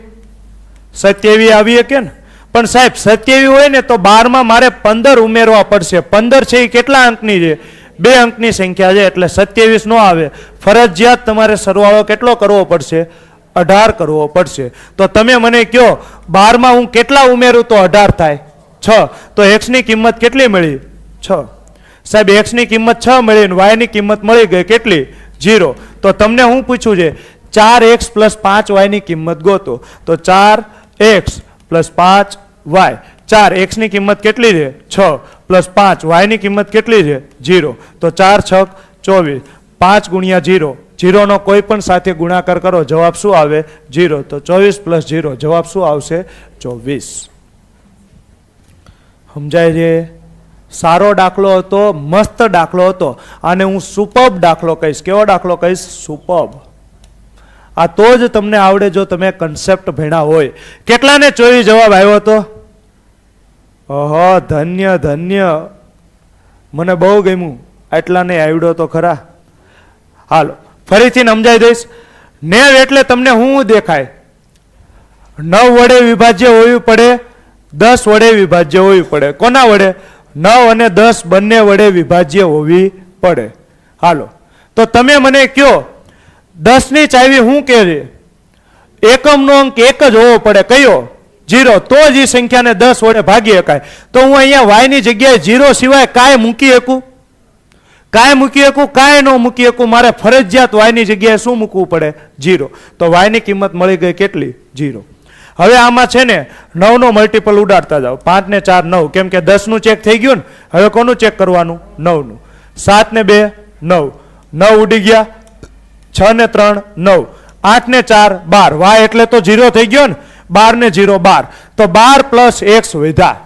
[SPEAKER 1] 27 આવી શકે ને? પણ સાહેબ 27 હોય ને તો 12 માં મારે 15 ઉમેરવા પડશે. 15 છે એ કેટલા અંકની છે? 2 અંકની સંખ્યા છે એટલે 27 નો આવે. ફરજિયાત તમારે સરવાળો કેટલો કરવો પડશે? 18 કરવો પડશે. તો તમે મને કહો 12 માં હું કેટલા ઉમેરું તો 18 થાય? 6. તો x ની કિંમત કેટલી મળી? 6. સાહેબ x ની કિંમત 6 મળી અને y ની કિંમત મળી ગઈ કેટલી? 0. તો તમને હું પૂછું છે 4x + 5y ની કિંમત ગોતો. તો 4x + 5y. 4x ની કિંમત કેટલી છે? 6 + 5 y ની કિંમત કેટલી છે? 0. તો 4 6 24. 5 × 0. 0 નો કોઈ પણ સાથે ગુણાકાર કરો, જવાબ શું આવે? 0. તો 24 + 0 જવાબ શું આવશે? 24. સમજાય છે? સારો દાખલો હતો, મસ્ત દાખલો હતો. આને હું સુપર્બ દાખલો કહીશ. કેવો દાખલો કહીશ? સુપર્બ. આ તો જ તમને આવડે જો તમે કન્સેપ્ટ ભણ્યા હોય. કેટલાને 24 જવાબ આવ્યો હતો? ઓહો, ધન્ય ધન્ય, મને બહુ ગમ્યું. આટલાને આવડ્યો તો ખરા. હાલો ફરીથી સમજાઈ દઈશ. 90 એટલે તમને શું દેખાય? 9 વડે વિભાજ્ય હોવી પડે, 10 વડે વિભાજ્ય હોવી પડે. કોના વડે? 9 અને 10 બંને વડે વિભાજ્ય હોવી પડે. હાલો તો તમે મને કયો 10 ની ચાવી શું કે છે? એકમનો અંક એક જ હોવો પડે. કયો? 0. તો જ એ સંખ્યાને 10 વડે ભાગી શકાય. તો હું અહીંયા y ની જગ્યાએ 0 સિવાય કાંઈ મૂકી શકું? કાંઈ મૂકી શકું? કાંઈ ન મૂકી શકું. મારે ફરજિયાત y ની જગ્યાએ શું મૂકવું પડે? 0. તો y ની કિંમત મળી ગઈ કેટલી? 0. હવે આમાં છે ને 9 નો મલ્ટીપલ ઉડાડતા જાઓ. 5 ને 4 9, કેમ કે 10 નું ચેક થઈ ગયું ને. હવે કોનું ચેક કરવાનું? 9 નું. 7 ને 2 9, 9 ઉડી ગયા. 6 ને 3 9, 8 ને 4 12. y એટલે તો 0 થઈ ગયો ને. 12 ને 0 12, તો 12 પ્લસ x વધ્યા.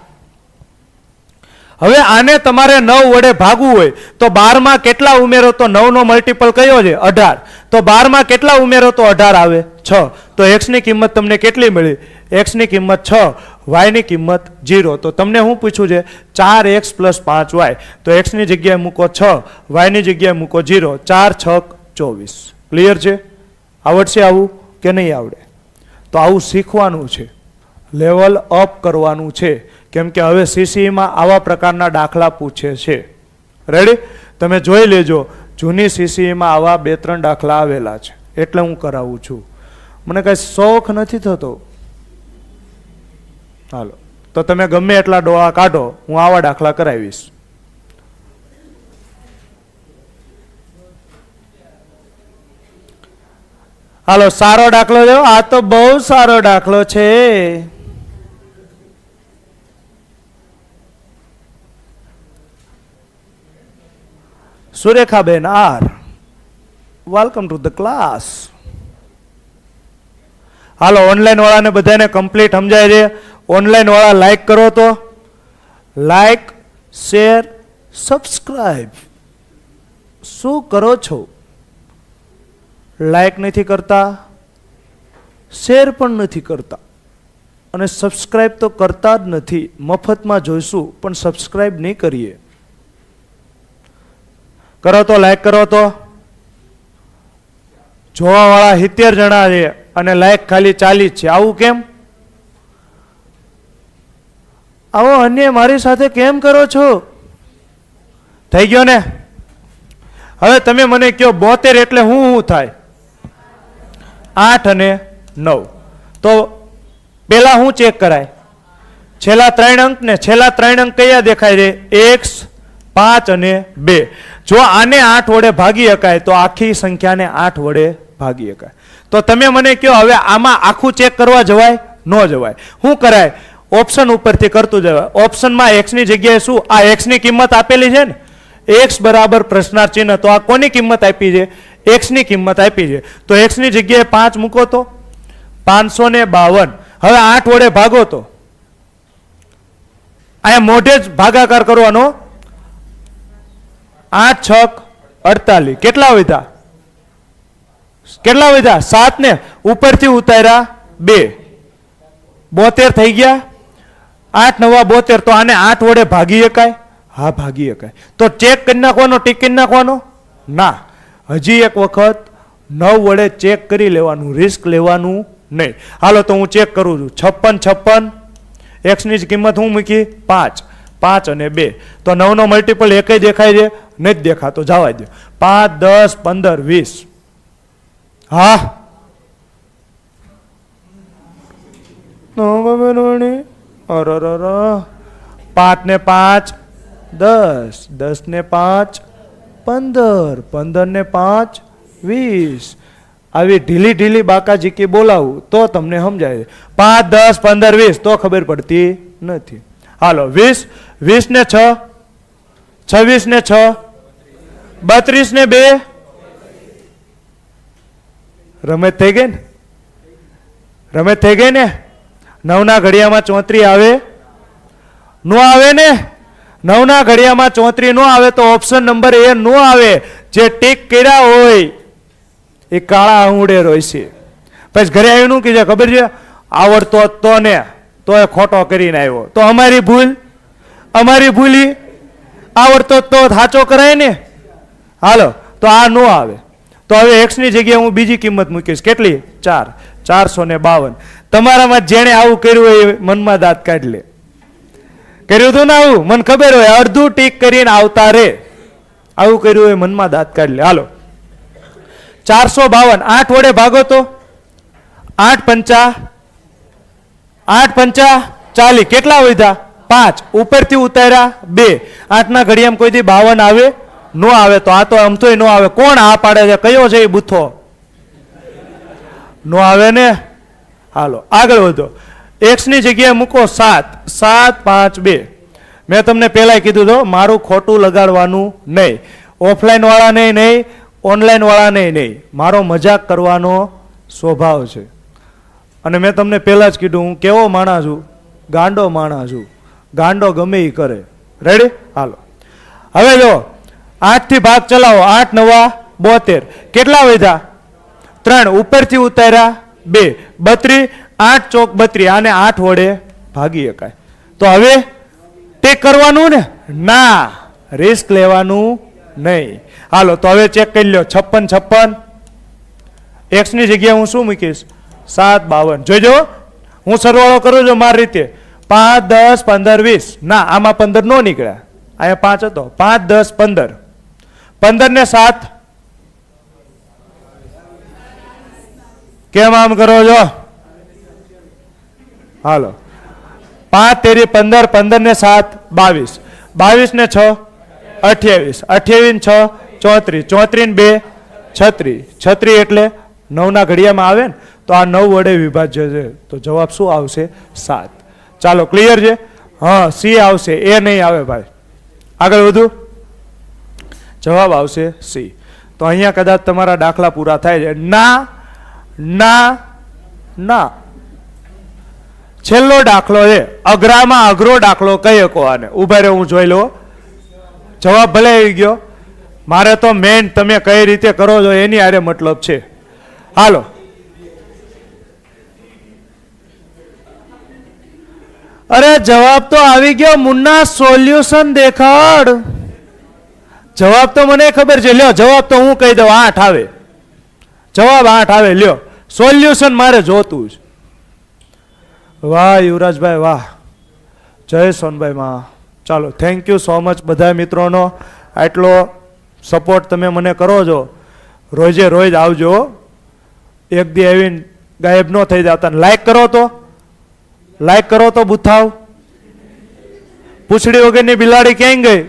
[SPEAKER 1] હવે આને તમારે 9 વડે ભાગવું હોય તો 12 માં કેટલા ઉમેરો તો 9 નો મલ્ટીપલ કયો છે? 18. તો 12 માં કેટલા ઉમેરો તો 18 આવે? 6. તો x ની કિંમત તમને કેટલી મળી? x ની કિંમત 6, y ની કિંમત 0. તો તમને શું પૂછ્યું છે? 4x + 5y. તો x ની જગ્યાએ મૂકો 6, y ની જગ્યાએ મૂકો 0. 4 6 24. ક્લિયર છે? આવડશે આવું કે નહીં આવડે? તો આવું શીખવાનું છે, લેવલ અપ કરવાનું છે, કેમ કે હવે સીસીઈમાં આવા પ્રકારના દાખલા પૂછે છે. રેડી? તમે જોઈ લેજો, જૂની સીસીઈમાં આવા 2-3 દાખલા આવેલા છે, એટલે હું કરાવું છું. મને કઈ શોખ નથી થતો. હાલો તો તમે ગમે એટલા ડોળા કાઢો, હું આવા દાખલા કરાવીશ. હાલો સારો દાખલો જો. આ તો બહુ સારો દાખલો છે. સુરેખાબેન આર, વેલકમ ટુ ધ ક્લાસ. હાલો ઓનલાઈન વાળાને બધાને કમ્પ્લીટ સમજાય છે? ઓનલાઈન વાળા લાઈક કરો તો લાઈક, શેર, સબસ્ક્રાઇબ. શું કરો છો? લાઈક નથી કરતા, શેર પણ નથી કરતા, અને સબસ્ક્રાઇબ તો કરતા જ નથી. મફતમાં જોઈશું પણ સબસ્ક્રાઇબ નહીં કરીએ. કરો તો લાઈક કરો તો. જોવાવાળા 70 જણા છે અને લાઈક ખાલી 40 છે. આવું કેમ? આવો અન્ય મારી સાથે કેમ કરો છો? થઈ ગયો ને? હવે તમે મને કહો 72 એટલે શું થાય? 8 અને 9. તો પેલા શું ચેક કરાય? છેલ્લા 3 અંક ને. છેલ્લા 3 અંક કયા દેખાય છે? x, 5 અને 2. જો આને 8 વડે ભાગી શકાય તો આખી સંખ્યાને 8 વડે ભાગી શકાય. તો તમે મને કહો હવે આમાં આખું ચેક કરવા જવાય? ન જવાય. શું કરાય? ઓપ્શન ઉપરથી કરતું જવાય. ઓપ્શનમાં x ની જગ્યાએ શું? આ x ની કિંમત આપેલી છે ને, x બરાબર પ્રશ્નાર્થ ચિહ્ન. તો આ કોની કિંમત આપી છે? x ની કિંમત આપી છે. તો x ની જગ્યાએ 5 મૂકો તો 552. હવે 8 વડે ભાગો તો અહીંયા મોઢે જ ભાગાકાર કરવાનો. 8 6 48. કેટલા વધ્યા? કેટલા વધ્યા? 7 ને ઉપરથી ઉતાર્યા 2, 72 થઈ ગયા. 8 9 72. તો આને 8 વડે ભાગી શકાય? હા ભાગી શકાય. તો ચેક કરી નાખવાનો, ટીક કરી નાખવાનો? ના, હજી એક વખત 9 વડે ચેક કરી લેવાનું, રિસ્ક લેવાનું નહીં. હાલો તો હું ચેક કરું છું. 56 56. x ની કિંમત હું મૂકી? 5, 5 અને 2. તો 9 નો મલ્ટીપલ એકય દેખાય છે? નથી દેખાતો, જવા દો. 5 10 15 20. હા 5 ને 5 10, 10 ને 5 15, 15 ને 5 20. આવી ઢીલી ઢીલી બાકાજીકી બોલાવું તો તમને સમજાય. 5 10 15 20 તો ખબર પડતી નથી. હાલો 20, 20 ને 6, 26 ને 6, 32 ને 2. રમત થઈ ગઈ ને? રમત થઈ ગઈ ને? 9 ના ઘડિયામાં 34 આવે? નો આવે ને? 9 ના ઘડિયામાં 34 નો આવે તો ઓપ્શન નંબર એ નો આવે. જે ટીક કર્યા હોય એ કાળા આંગળે રોઈશે. પછી ઘરે આવીને કીધે ખબર છે? આવડતો તો ને તો એ ખોટો કરીને આવ્યો. તો અમારી ભૂલ, અમારી ભૂલી. આવડતો તો સાચો કરાય ને. હાલો તો આ નો આવે. તો હવે x ની જગ્યાએ હું બીજી કિંમત મૂકીશ. કેટલી? 4, 452. તમારામાં જેણે આવું કર્યું હોય એ મનમાં દાંત કાઢી લે. કર્યું હતું ને આવું? મને ખબર હોય, અડધું ટીક કરીને આવતા રે. આવું કર્યું હોય મનમાં દાંત કાઢી લે. હાલો 452 8 વડે ભાગો તો 8 પંચા 40. કેટલા વધ્યા? 5. ઉપરથી ઉતાર્યા 2. 8 ના ઘડિયામાં કોઈ દી 52 આવે? નો આવે. તો આ તો અમથોય નો આવે. કોણ આ પાડે છે? કયો છે એ બુથો? નો આવે ને. હાલો આગળ વધો. x ની જગ્યાએ મૂકો 7. 7 5 2. મેં તમને પહેલા કીધું તો મારું ખોટું લગાડવાનું નહીં. ઓફલાઈન વાળાને નહીં, ઓનલાઈન વાળાને નહીં. મારો મજાક કરવાનો સ્વભાવ છે. અને મેં તમને પહેલા જ કીધું હું કેવો માણસ છું? ગાંડો માણસ છું. ગાંડો ગમે એ કરે. રેડી? હાલો હવે જો 8 થી ભાગ ચલાવો. 8 9 72. કેટલા વધ્યા? 3. ઉપરથી ઉતાર્યા 2. 32. 8 ચોક 32. આને 8 વડે ભાગી શકાય. તો હવે ટેક કરવાનું ને? ના, રિસ્ક લેવાનું નહીં. હાલો તો હવે ચેક કરી લો. 56 56. x ની જગ્યાએ હું શું મૂકીશ? 7 52. જોઈજો હું સરવાળો કરું છું મારી રીતે. 5 10 15 20. ના, આમાં 15 નો નીકળ્યા. અહીંયા 5 હતો. 5 10 15. 15 ને 7 કેમ આમ કરો છો? હાલો 5 તેરી 15. 15 ને 7 22. 22 ને 6 28. 28 ને 6 34. 34 ને 2 36. 36 એટલે 9 ના ઘડિયામાં આવે ને, તો આ 9 વડે વિભાજ્ય છે. તો જવાબ શું આવશે? 7. ચાલો ક્લિયર છે? હા, સી આવશે, એ નહીં આવે ભાઈ. આગળ વધુ. જવાબ આવશે સી. તો અહીંયા કદાચ તમારા દાખલા પૂરા થાય છે. ના ના ના. છેલ્લો દાખલો છે. અઘરામાં અઘરો દાખલો કઈ શકો આને? ઉભા રહે, હું જોઈ લો. જવાબ ભલે આવી ગયો, મારે તો મેન તમે કઈ રીતે કરો છો એની આરે મતલબ છે. હાલો અરે જવાબ તો આવી ગયો. મુન્ના સોલ્યુશન દેખાડ. જવાબ તો મને ખબર છે. લ્યો જવાબ તો હું કહી દઉં. 8 આવે. જવાબ 8 આવે. લ્યો સોલ્યુશન મારે જોતું છે. વાહ યુવરાજભાઈ વાહ. જય સોનભાઈ માં. ચાલો થેન્ક યુ સો મચ બધા મિત્રોનો. આટલો સપોર્ટ તમે મને કરો છો. રોજે રોજ આવજો. એક દી આવીને ગાયબ ન થઈ જતા. લાઈક કરો તો, લાઈક કરો તો બુથાવ. પૂછડી વગરની બિલાડી ક્યાં ગઈ?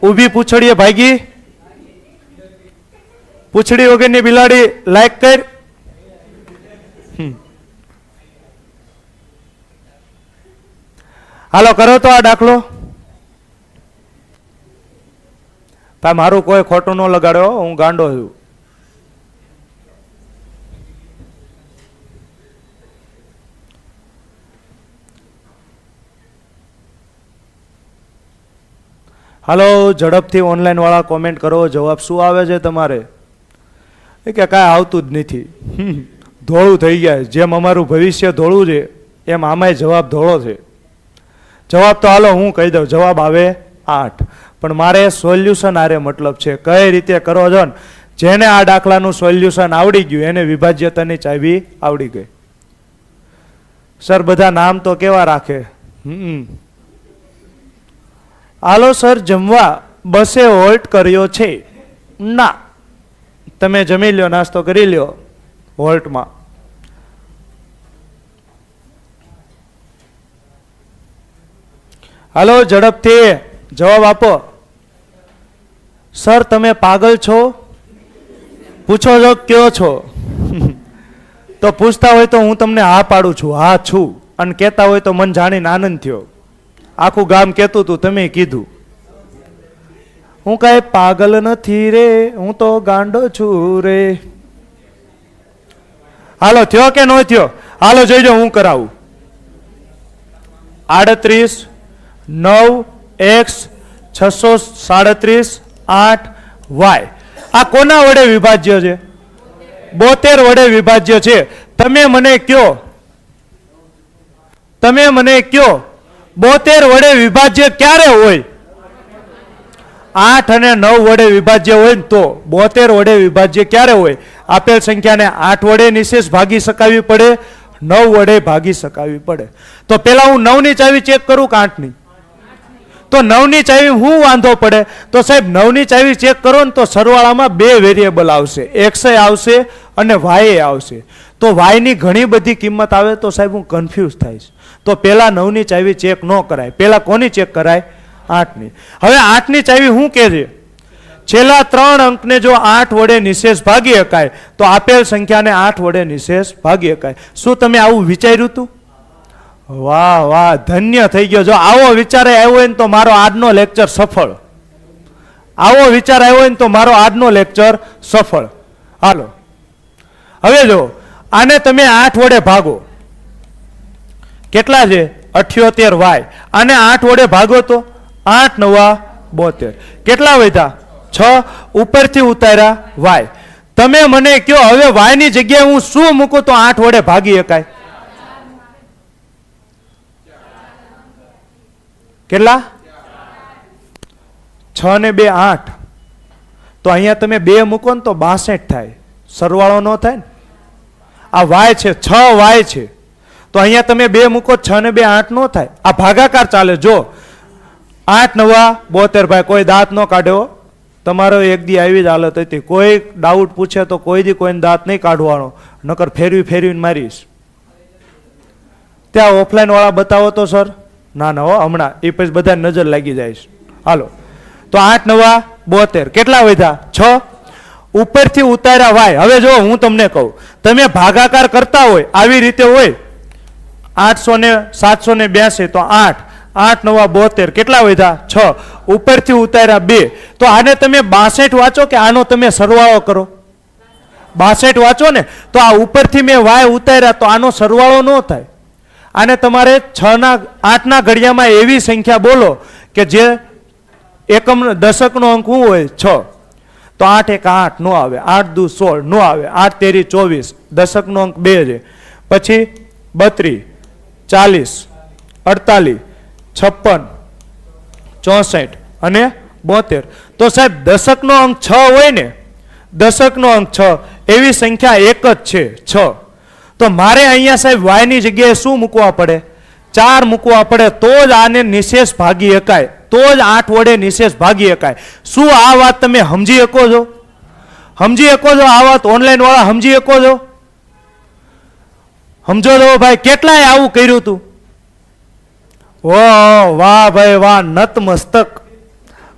[SPEAKER 1] ઊભી પૂછડીએ ભાગી. પૂછડી વગરની બિલાડી લાઈક કર. હાલો કરો તો આ દાખલો. મારું કોઈ ખોટું ન લગાડ્યો, હું ગાંડો છું. હાલો ઝડપથી ઓનલાઈન વાળા કોમેન્ટ કરો. જવાબ શું આવે છે તમારે? એ કે કાંઈ આવતું જ નથી. ધોળું થઈ ગયા. જેમ અમારું ભવિષ્ય ધોળું છે એમ આમાંય જવાબ ધોળો છે. જવાબ તો હાલો હું કહી દઉં. જવાબ આવે 8. પણ મારે સોલ્યુશન આરે મતલબ છે. કઈ રીતે કરો છો ને? જેને આ દાખલાનું સોલ્યુશન આવડી ગયું એને વિભાજ્યતાની ચાવી આવડી ગઈ. સર બધા નામ તો કેવા રાખે? હાલો સર જમવા બસે હોલ્ટ કર્યો છે. ના, તમે જમી લ્યો, નાસ્તો કરી લ્યો હોલ્ટમાં. હાલો ઝડપથી જવાબ આપો. સર તમે પાગલ છો? પૂછો છો કયો છો? તો પૂછતા હોય તો હું તમને હા પાડું છું. હા છું. અને કહેતા હોય તો મન જાણીને આનંદ થયો. આખું ગામ કહેતું હતું, તમે કીધું. હું કાંઈ પાગલ નથી રે, હું તો ગાંડો છું રે. હાલો થયો કે ન થયો? હાલો જોઈજો હું કરાવું. 38 9 x 637 8 y. આ કોના વડે વિભાજ્ય છે? 72 વડે વિભાજ્ય છે. તમે મને કયો, તમે મને કયો 72 વડે વિભાજ્ય ક્યારે હોય? 8 અને 9 વડે વિભાજ્ય હોય ને તો 72 વડે વિભાજ્ય ક્યારે હોય? આપેલ સંખ્યાને 8 વડે નિશેષ ભાગી શકાવી પડે, 9 વડે ભાગી શકાવી પડે. તો પેલા હું 9 ની ચાવી ચેક કરું કે 8 ની? તો 9 ની ચાવી હું વાંધો પડે? તો સાહેબ 9 ની ચાવી ચેક કરો ને તો સરવાળામાં 2 વેરિયેબલ આવશે, x આવશે અને y આવશે. તો y ની ઘણી બધી કિંમત આવે તો સાહેબ હું કન્ફ્યુઝ થઈશ. તો પેલા 9 ની ચાવી ચેક ન કરાય, પેલા કોની ચેક કરાય? 8 ની. હવે 8 ની ચાવી શું કહે છે? છેલ્લા 3 અંકને જો 8 વડે નિશેષ ભાગી શકાય તો આપેલ સંખ્યાને 8 વડે નિશેષ ભાગી શકાય. શું તમે આવું વિચાર્યું હતું? વાહ વાહ, ધન્ય થઈ ગયો. જો આવો વિચાર આવ્યો હોય ને તો મારો આજનો લેક્ચર સફળ. આવો વિચાર આવ્યો હોય ને તો મારો આજનો લેક્ચર સફળ. હાલો હવે જો આને તમે 8 વડે ભાગો, કેટલા છે? 78 y. આને 8 વડે ભાગો તો 8 9 72. કેટલા વધ્યા? 6. ઉપરથી ઉતાર્યા y. તમે મને કહો હવે y ની જગ્યાએ હું શું મૂકું તો 8 વડે ભાગી શકાય? કેટલા? 6 ને 2 8. તો અહીંયા તમે 2 મૂકો ને તો 62 થાય. સરવાળો ન થાય ને? આ y છે, 6y છે. તો અહીંયા તમે 2 મૂકો, 6 ને 2 8 ન થાય. આ ભાગાકાર ચાલે. જો 8 9 72. ભાઈ કોઈ દાંત ન કાઢ્યો, તમારો એક દી આવી જ હાલત હતી. કોઈ ડાઉટ પૂછે તો કોઈ દી કોઈને દાંત નહીં કાઢવાનો, નકર ફેરવી ફેરવીને મારીશ. ત્યાં ઓફલાઈન વાળા બતાવો તો સર. ના ના હો, હમણાં એ પછી બધા નજર લાગી જાય. હાલો તો 8 9 72. કેટલા વધ્યા? 6. ઉપરથી ઉતાર્યા y. હવે જો હું તમને કહું, તમે ભાગાકાર કરતા હોય આવી રીતે હોય 800 ને 782 તો 8 8 9 72. કેટલા વધ્યા? 6. ઉપરથી ઉતાર્યા 2. તો આને તમે 62 વાંચો કે આનો તમે સરવાળો કરો? 62 વાંચો ને. તો આ ઉપરથી મેં y ઉતાર્યા તો આનો સરવાળો ન થાય. આને તમારે 8 ના ઘડિયામાં એવી સંખ્યા બોલો કે જે એકમ દશકનો અંક શું હોય? 6. તો 8 1 8 નો આવે, 8 2 16 નો આવે, 8 તેરી 24. દશકનો અંક 2 છે. પછી 32 40 48 56 64 અને 72. તો સાહેબ દશકનો અંક 6 હોય ને, દશકનો અંક 6 એવી સંખ્યા એક જ છે 6. તો મારે અહીંયા સાહેબ y ની જગ્યાએ શું મૂકવા પડે? 4 મૂકવા પડે. તો જ આને નિશેષ ભાગી શકાય, તો જ 8 વડે નિશેષ ભાગી શકાય. શું આ વાત તમે સમજી શકો છો? સમજી શકો છો આ વાત? ઓનલાઈન વાળા સમજી શકો છો? સમજો છો ભાઈ? કેટલાય આવું કર્યું હતું? વાહ ભાઈ વાહ, નતમસ્તક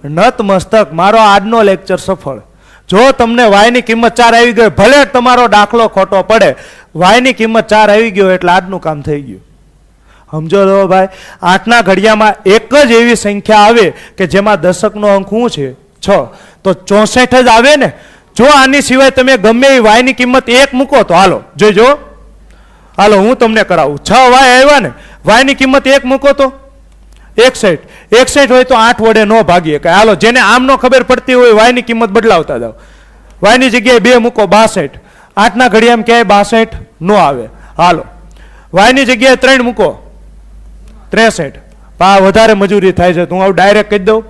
[SPEAKER 1] નતમસ્તક. મારો આજનો લેક્ચર સફળ. જો તમને y ની કિંમત 4 આવી ગઈ, ભલે તમારો દાખલો ખોટો પડે, y ની કિંમત 4 આવી ગયો એટલે આજનું કામ થઈ ગયું. સમજો તો ભાઈ? 8 ના ઘડિયામાં એક જ એવી સંખ્યા આવે કે જેમાં દશકનો અંક શું છે? 6. તો 64 જ આવે ને. જો આની સિવાય તમે ગમે એ y ની કિંમત 1 મૂકો તો હાલો જોઈજો. હાલો હું તમને કરાવું. 6y આવ્યા ને, y ની કિંમત 1 મૂકો તો 61. 61 હોય તો 8 વડે ન ભાગીએ કાંઈ. હાલો જેને આમ નો ખબર પડતી હોય y ની કિંમત બદલાવતા જાઓ. y ની જગ્યાએ 2 મૂકો 62. 8 ના ઘડિયામાં ક્યાંય 62 ન આવે. હાલો y ની જગ્યાએ 3 મૂકો 63. વધારે મજૂરી થાય છે તો હું આવું ડાયરેક્ટ કહી દઉં.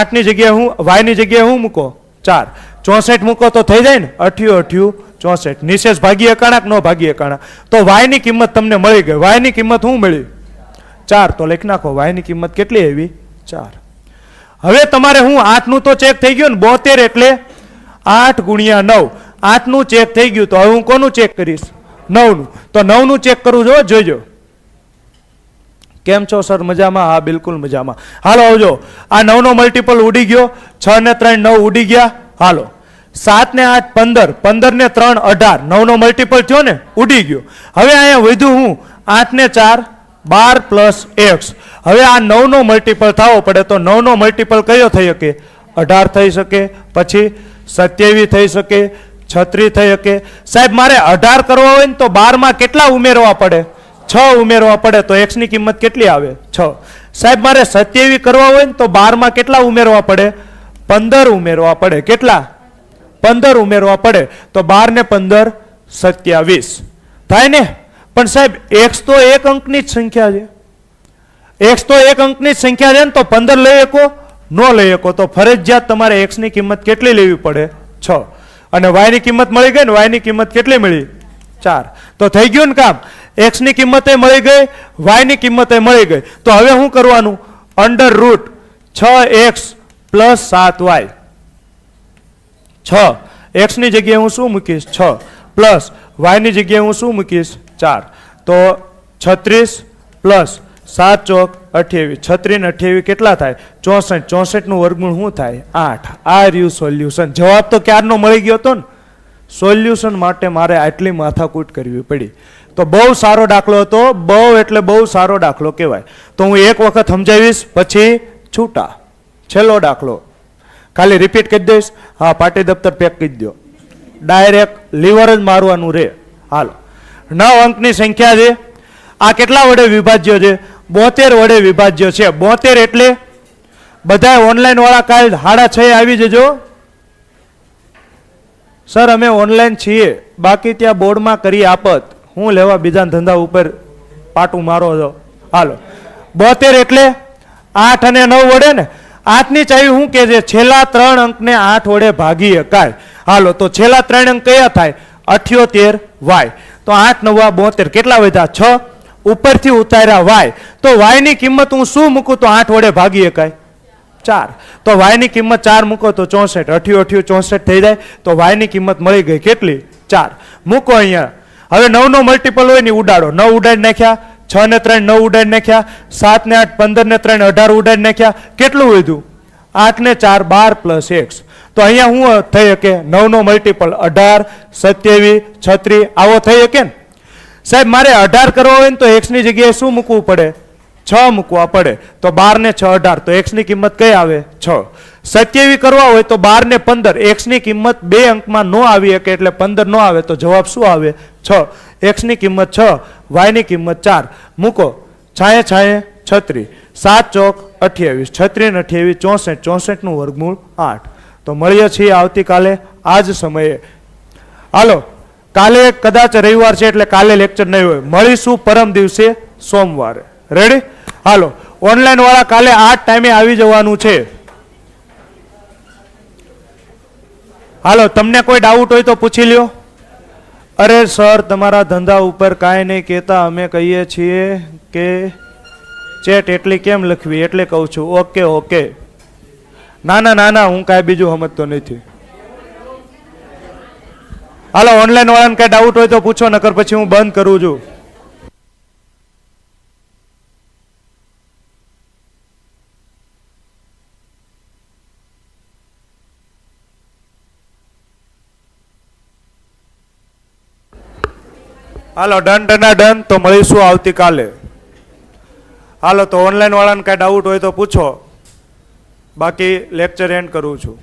[SPEAKER 1] 8 ની જગ્યાએ હું y ની જગ્યાએ હું મૂકો 4. 64 મૂકો તો થઈ જાય ને. 8 8 64. નિશેષ ભાગી એકાણા કે ન ભાગી એકાણા? તો y ની કિંમત તમને મળી ગઈ. y ની કિંમત શું મળી? 4. તો લખી નાખો y ની કિંમત કેટલી આવી? 4. હવે તમારે હું 8 નું તો ચેક થઈ ગયું ને. 72 એટલે 8 ગુણ્યા 9. 8 નું ચેક થઈ ગયું. તો હવે હું કોનું ચેક કરીશ? 9 નું. તો 9 નું ચેક કરું જો, જોઈજો. કેમ છો સર? મજામાં? હા બિલકુલ મજામાં. હાલો આવજો. આ 9 નો મલ્ટીપલ ઉડી ગયો. 6 ને 3 9 ઉડી ગયા. હાલો 7 ને 8 15, 15 ને 3 18. 9 નો મલ્ટીપલ થયો ને, ઉડી ગયો. હવે અહીંયા વધ્યું હું 8 ને 4 12 પ્લસ x. હવે આ 9 નો મલ્ટીપલ થવો પડે. તો 9 નો મલ્ટીપલ કયો થઈ શકે? 18 થઈ શકે. પછી 27 થઈ શકે, 36 થઈ શકે. સાહેબ મારે 18 કરવા હોય ને તો 12 માં કેટલા ઉમેરવા પડે? 6 ઉમેરવા પડે. તો x ની કિંમત કેટલી આવે? 6. સાહેબ મારે 27 કરવા હોય ને તો 12 માં કેટલા ઉમેરવા પડે? 15 ઉમેરવા પડે. કેટલા? 15 ઉમેરવા પડે. તો 12 ને 15 27 થાય ને. પણ સાહેબ x તો એક અંકની જ સંખ્યા છે. x તો એક અંકની જ સંખ્યા છે ને, તો 15 લઈ શકો? ન લઈ શકો. તો ફરજિયાત તમારે x ની કિંમત કેટલી લેવી પડે? 6. અને y ની કિંમત મળી ગઈ ને. y ની કિંમત કેટલી મળી? 4. તો થઈ ગયું ને કામ. x ની કિંમતે મળી ગઈ, y ની કિંમતે મળી ગઈ. તો હવે શું કરવાનું? Under route 6x plus 7y. 6 x ની જગ્યાએ હું શું મૂકીશ? 6 પ્લસ y ની જગ્યાએ હું શું મૂકીશ? 4. તો 36 પ્લસ 7 ચોક 28. 36 ને 28 કેટલા થાય? 64. 64 નું વર્ગમૂળ શું થાય? 8. આ રહ્યું સોલ્યુશન. જવાબ તો ક્યારનો મળી ગયો હતો ને. સોલ્યુશન માટે મારે આટલી માથાકૂટ કરવી પડી. તો બહુ સારો દાખલો હતો, બહુ એટલે બહુ સારો દાખલો કહેવાય. તો હું એક વખત સમજાવીશ પછી છૂટા. છેલ્લો દાખલો ખાલી રિપીટ કરી દઈશ. હા, પાટી દફતર પેક કરી દો. ડાયરેક્ટ લીવર જ મારવાનું રે. હાલો, 9 અંકની સંખ્યા છે. આ કેટલા વડે વિભાજ્ય છે? 72 વડે વિભાજ્ય છે. 72 એટલે બધા ઓનલાઈન વાળા કાલ 6:30 આવી જજો. સર અમે ઓનલાઈન છીએ, બાકી ત્યાં બોર્ડમાં કરી આપત. હું લેવા બીજા ધંધા ઉપર પાટું મારો છો. હાલો, 72 એટલે 8 અને 9 વડે ને. 8 ની ચાવી શું કે છે? છેલ્લા 3 અંકને 8 વડે ભાગી શકાય. હાલો, તો છેલ્લા 3 અંક કયા થાય? 78y. તો 8 9 72 કેટલા વધ્યા? 6. ઉપરથી ઉતાર્યા y. તો y ની કિંમત હું શું મૂકું તો 8 વડે ભાગી શકાય? 4. તો y ની કિંમત 4 મૂકો તો 64. 88 64 થઈ જાય. તો y ની કિંમત મળી ગઈ કેટલી? 4. મૂકો અહીંયા. હવે 9 નો મલ્ટીપલ હોય ને ઉડાડો. 9 ઉડાડી નાખ્યા, 6 ને 3 9 ઉડાડી નાખ્યા, 7 ને 8 15 ને 3 18 ઉડાડી નાખ્યા. કેટલું વધ્યું? 8 ને 4 12 પ્લસ x. તો અહીંયા શું થઈ શકે? 9 નો મલ્ટીપલ 18 27 36 આવો થઈ શકે ને. સાહેબ મારે 18 કરવો હોય ને તો x ની જગ્યાએ શું મૂકવું પડે? 6 મૂકવા પડે. તો 12 ને 6 18. તો x ની કિંમત કઈ આવે? 6. 27 કરવા હોય તો 12 ને 15. x ની કિંમત 2 અંકમાં ન આવી શકે એટલે 15 ન આવે. તો જવાબ શું આવે? 6. x ની કિંમત 6, y ની કિંમત 4. મૂકો. 6 6 36. 7 ચોક 28. 36 ને 28 64. 64 નું વર્ગમૂળ 8. તો મળીએ છીએ આવતીકાલે આ જ સમયે. હાલો, કાલે કદાચ રવિવાર છે એટલે કાલે લેક્ચર નહીં હોય. મળીશું પરમ દિવસે સોમવારે. રેડી? હાલો, ઓનલાઈન વાળા કાલે આ ટાઈમે આવી જવાનું છે. હાલો, તમને કોઈ ડાઉટ હોય તો પૂછી લ્યો. અરે સર તમારા ધંધા ઉપર કાંઈ નહીં કહેતા, અમે કહીએ છીએ કે ચેટ એટલી કેમ લખવી એટલે કહું છું. Okay okay. ના ના ના ના, હું કાંઈ બીજું સમજતો નથી. હાલો, ઓનલાઈન વાળાને કાંઈ ડાઉટ હોય તો પૂછો, નકર પછી હું બંધ કરું છું. હાલો, ડન ડના ડન. તો મળીશું આવતીકાલે. હાલો, તો ઓનલાઈન વાળાને કાંઈ ડાઉટ હોય તો પૂછો, બાકી લેક્ચર એન્ડ કરું છું.